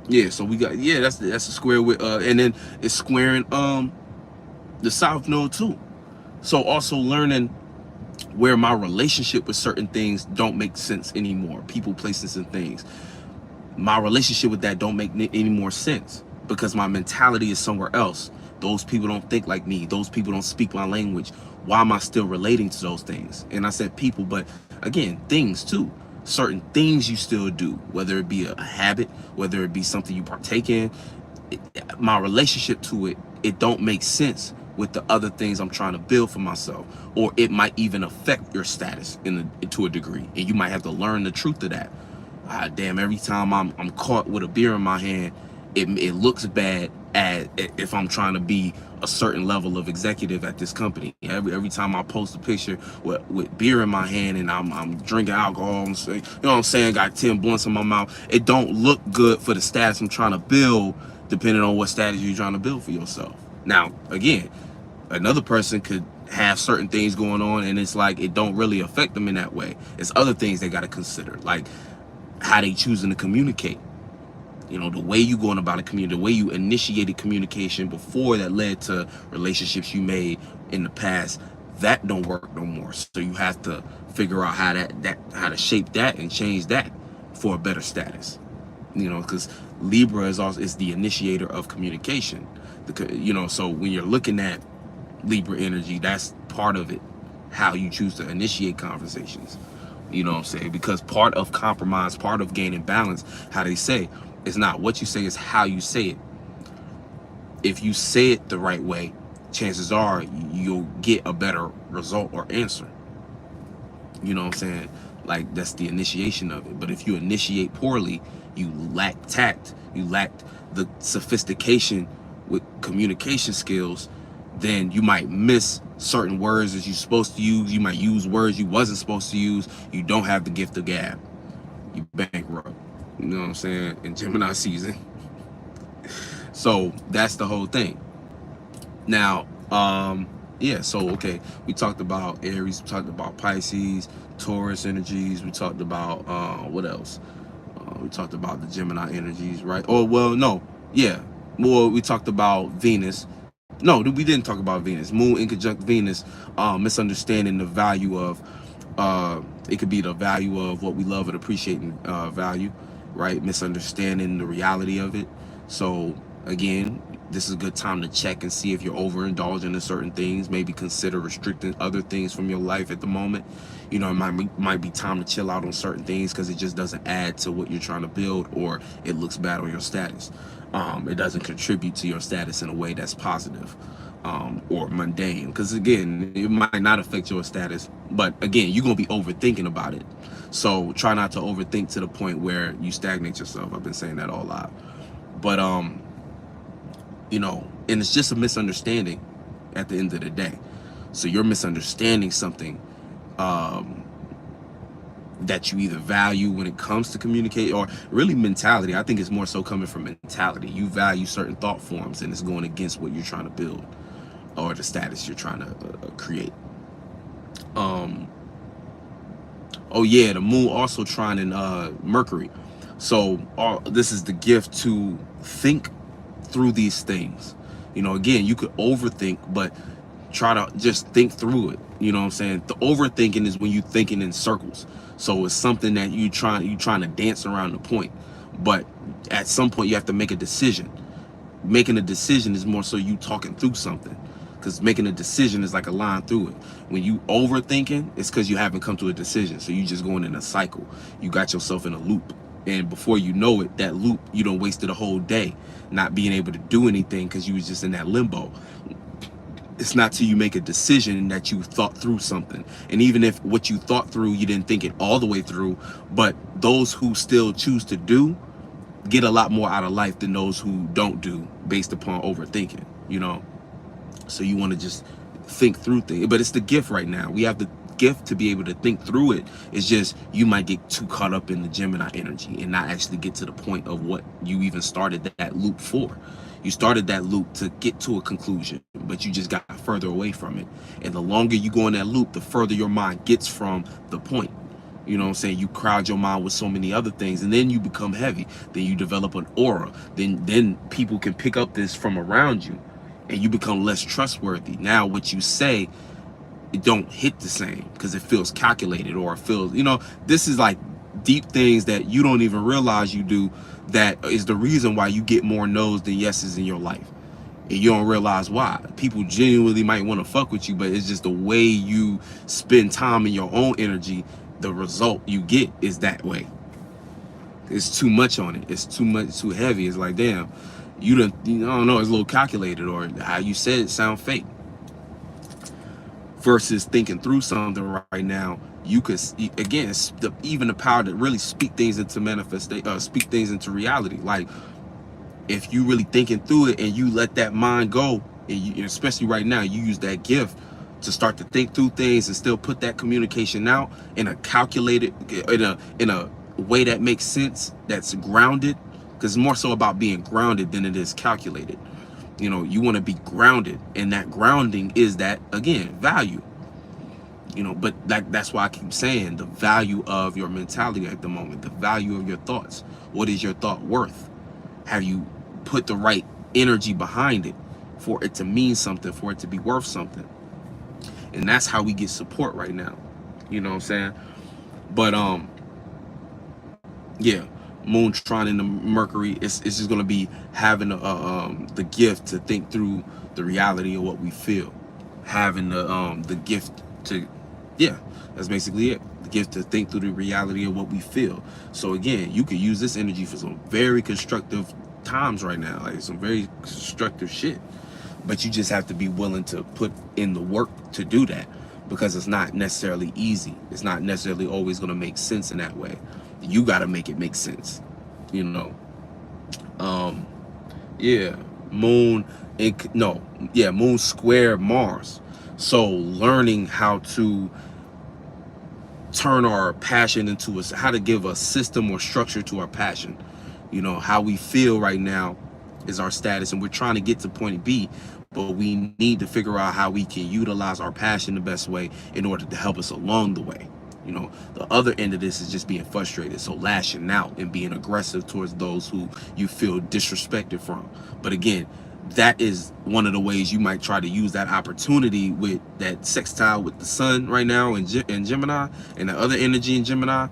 yeah, so we got, yeah, that's a square with and then it's squaring the south node too. So also learning where my relationship with certain things don't make sense anymore. People, places, and things. My relationship with that don't make any more sense because my mentality is somewhere else. Those people don't think like me. Those people don't speak my language. Why am I still relating to those things? And I said people, but again, things too. Certain things you still do, whether it be a habit, whether it be something you partake in. My relationship to it, it don't make sense with the other things I'm trying to build for myself, or it might even affect your status to a degree, and you might have to learn the truth of that. Damn, every time I'm caught with a beer in my hand, it looks bad if I'm trying to be a certain level of executive at this company. Every time I post a picture with beer in my hand and I'm drinking alcohol, you know what I'm saying, got 10 blunts in my mouth, it don't look good for the status I'm trying to build, depending on what status you're trying to build for yourself. Now, again, another person could have certain things going on and it's like it don't really affect them in that way. It's other things they got to consider, like how they choosing to communicate. You know, the way you going about a community, the way you initiated communication before that led to relationships you made in the past, that don't work no more. So you have to figure out how to shape that and change that for a better status. You know, because Libra is the initiator of communication. You know, so when you're looking at Libra energy, that's part of it, how you choose to initiate conversations. You know what I'm saying? Because part of compromise, part of gaining balance, how they say, it's not what you say, it's how you say it. If you say it the right way, chances are you'll get a better result or answer. You know what I'm saying? Like, that's the initiation of it. But if you initiate poorly, you lack tact, you lack the sophistication with communication skills, then you might miss certain words that you're supposed to use. You might use words you wasn't supposed to use. You don't have the gift of gab. You bankrupt. You know what I'm saying? In Gemini season. So that's the whole thing. Now, yeah, so okay, we talked about Aries, we talked about Pisces, Taurus energies, we talked about what else? We talked about the Gemini energies, right? Oh, well, no, yeah. Well, we talked about Venus. No, we didn't talk about Venus. Moon in conjunct Venus, misunderstanding the value of, it could be the value of what we love and appreciating value, right? Misunderstanding the reality of it. So again, this is a good time to check and see if you're overindulging in certain things. Maybe consider restricting other things from your life at the moment. You know, it might be time to chill out on certain things because it just doesn't add to what you're trying to build, or it looks bad on your status. It doesn't contribute to your status in a way that's positive, or mundane. Because again, it might not affect your status, but again, you're gonna be overthinking about it. So try not to overthink to the point where you stagnate yourself. I've been saying that all out. But you know, and it's just a misunderstanding at the end of the day. So you're misunderstanding something that you either value when it comes to communicate, or really mentality. I think it's more so coming from mentality. You value certain thought forms and it's going against what you're trying to build or the status you're trying to create. Oh yeah, the moon also trining Mercury. So this is the gift to think through these things. You know, again, you could overthink, but try to just think through it. You know what I'm saying? The overthinking is when you thinking in circles. So it's something that you trying to dance around the point. But at some point you have to make a decision. Making a decision is more so you talking through something. Because making a decision is like a line through it. When you overthinking, it's because you haven't come to a decision. So you just going in a cycle. You got yourself in a loop. And before you know it, that loop, you done wasted a whole day not being able to do anything because you was just in that limbo. It's not till you make a decision that you thought through something. And even if what you thought through, you didn't think it all the way through, but those who still choose to do get a lot more out of life than those who don't do based upon overthinking, you know? So you want to just think through things, but it's the gift right now. We have the gift to be able to think through it. It's just you might get too caught up in the Gemini energy and not actually get to the point of what you even started that loop for. You started that loop to get to a conclusion, but you just got further away from it. And the longer you go in that loop, the further your mind gets from the point. You know what I'm saying? You crowd your mind with so many other things, and then you become heavy. Then you develop an aura. Then people can pick up this from around you, and you become less trustworthy. Now what you say, it don't hit the same because it feels calculated, or it feels, you know, this is like deep things that you don't even realize you do. That is the reason why you get more no's than yeses in your life. And you don't realize why. People genuinely might want to fuck with you, but it's just the way you spend time in your own energy. The result you get is that way. It's too much on it. It's too much, too heavy. It's like, damn, you don't know, it's a little calculated, or how you said it sound fake. versus thinking through something right now. You could, again, even the power to really speak things into manifestation, speak things into reality. Like, if you really thinking through it and you let that mind go, and especially right now, you use that gift to start to think through things and still put that communication out in a calculated, in a way that makes sense, that's grounded, because it's more so about being grounded than it is calculated. You know, you want to be grounded, and that grounding is that, again, value. You know, but that's why I keep saying the value of your mentality at the moment, the value of your thoughts. What is your thought worth? Have you put the right energy behind it for it to mean something, for it to be worth something? And that's how we get support right now. You know what I'm saying? But yeah, Moon trine into Mercury, it's just gonna be having the gift to think through the reality of what we feel, having the gift to, yeah, that's basically it. The gift to think through the reality of what we feel. So again, you could use this energy for some very constructive times right now, like some very constructive shit. But you just have to be willing to put in the work to do that, because it's not necessarily easy. It's not necessarily always going to make sense in that way. You got to make it make sense, you know. Yeah, Moon Moon square Mars. So learning how to turn our passion into how to give a system or structure to our passion. You know, how we feel right now is our status, and we're trying to get to point B, but we need to figure out how we can utilize our passion the best way in order to help us along the way. You know, the other end of this is just being frustrated, so lashing out and being aggressive towards those who you feel disrespected from. But again, that is one of the ways you might try to use that opportunity with that sextile with the sun right now in Gemini, and the other energy in Gemini.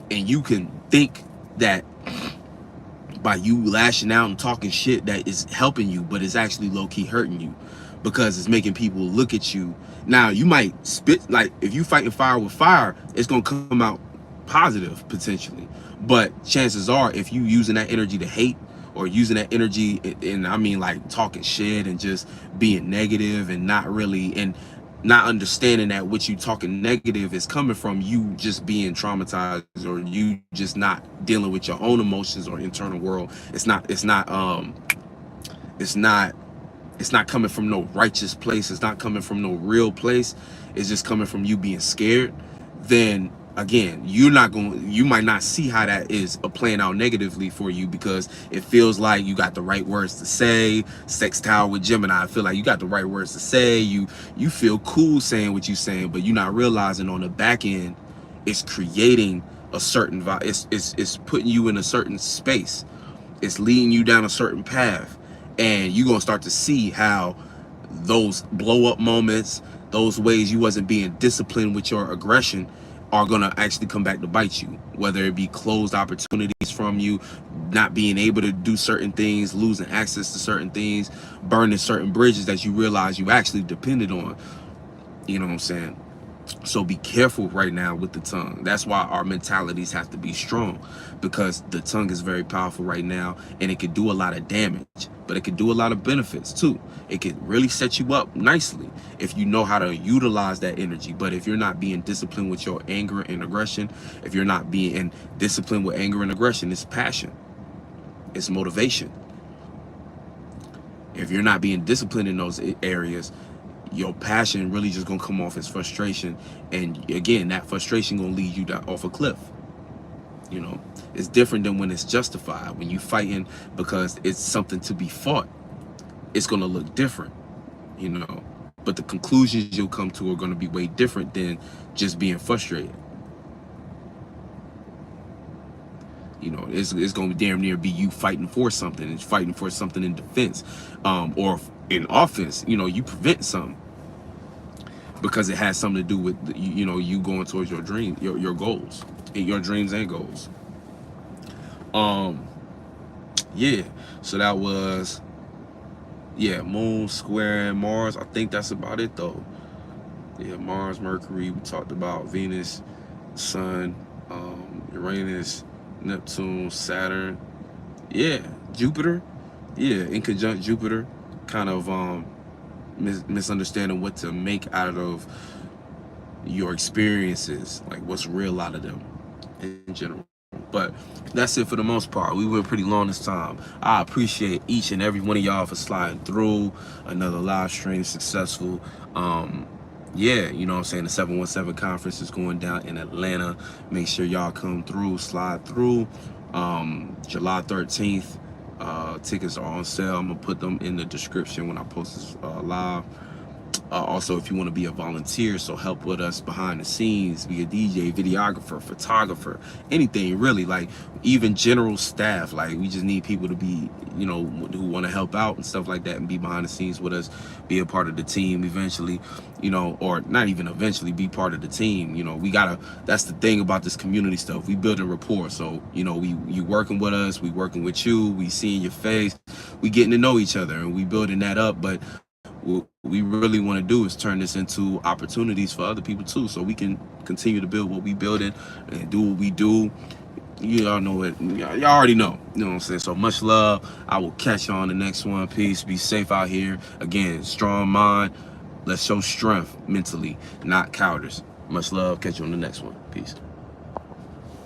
And you can think that by you lashing out and talking shit that is helping you, but it's actually low-key hurting you, because it's making people look at you. Now, you might spit, like, if you fighting fire with fire, it's gonna come out positive potentially, but chances are, if you using that energy to hate, or using that energy, and I mean like talking shit and just being negative and not really, and not understanding that what you talking negative is coming from you just being traumatized, or you just not dealing with your own emotions or internal world. It's not coming from no righteous place. It's not coming from no real place. It's just coming from you being scared. Then again, you might not see how that is playing out negatively for you, because it feels like you got the right words to say. Sextile with Gemini, I feel like you got the right words to say. You feel cool saying what you're saying, but you're not realizing on the back end, it's creating a certain vibe. It's putting you in a certain space. It's leading you down a certain path, and you're gonna start to see how those blow up moments, those ways you wasn't being disciplined with your aggression, are gonna actually come back to bite you. Whether it be closed opportunities from you, not being able to do certain things, losing access to certain things, burning certain bridges that you realize you actually depended on. You know what I'm saying? So be careful right now with the tongue. That's why our mentalities have to be strong, because the tongue is very powerful right now, and it can do a lot of damage, but it can do a lot of benefits too. It can really set you up nicely if you know how to utilize that energy. But if you're not being disciplined with your anger and aggression, if you're not being disciplined with anger and aggression, it's passion, it's motivation. If you're not being disciplined in those areas, your passion really just gonna come off as frustration, and again, that frustration gonna lead you down off a cliff. You know, it's different than when it's justified. When you fighting because it's something to be fought, it's gonna look different, you know, but the conclusions you'll come to are gonna be way different than just being frustrated. You know, it's gonna damn near be you fighting for something. It's fighting for something in defense, or in offense. You know, you prevent something because it has something to do with you going towards your dream, your goals, your dreams and goals. Yeah. So that was, yeah, Moon square and Mars. I think that's about it though. Yeah, Mars, Mercury. We talked about Venus, Sun, Uranus, Neptune, Saturn. Yeah, Jupiter. Yeah, in conjunct Jupiter, kind of misunderstanding what to make out of your experiences, like what's real out of them in general. But that's it for the most part. We went pretty long this time. I appreciate each and every one of y'all for sliding through. Another live stream successful. Yeah, you know what I'm saying? The 717 conference is going down in Atlanta. Make sure y'all come through, slide through. July 13th. Tickets are on sale. I'm gonna put them in the description when I post this live. Also, if you want to be a volunteer, so help with us behind the scenes, be a DJ, videographer, photographer, anything really, like even general staff. Like we just need people to be, you know, who want to help out and stuff like that and be behind the scenes with us, be a part of the team eventually, you know, or not even eventually, be part of the team. You know, we gotta, that's the thing about this community stuff. We building rapport. So, you know, you working with us, we working with you, we seeing your face, we getting to know each other and we building that up. But what we really want to do is turn this into opportunities for other people too, so we can continue to build what we building and do what we do. You all know it. Y'all already know. You know what I'm saying? So much love. I will catch you on the next one. Peace. Be safe out here. Again, strong mind. Let's show strength mentally, not cowardice. Much love. Catch you on the next one. Peace.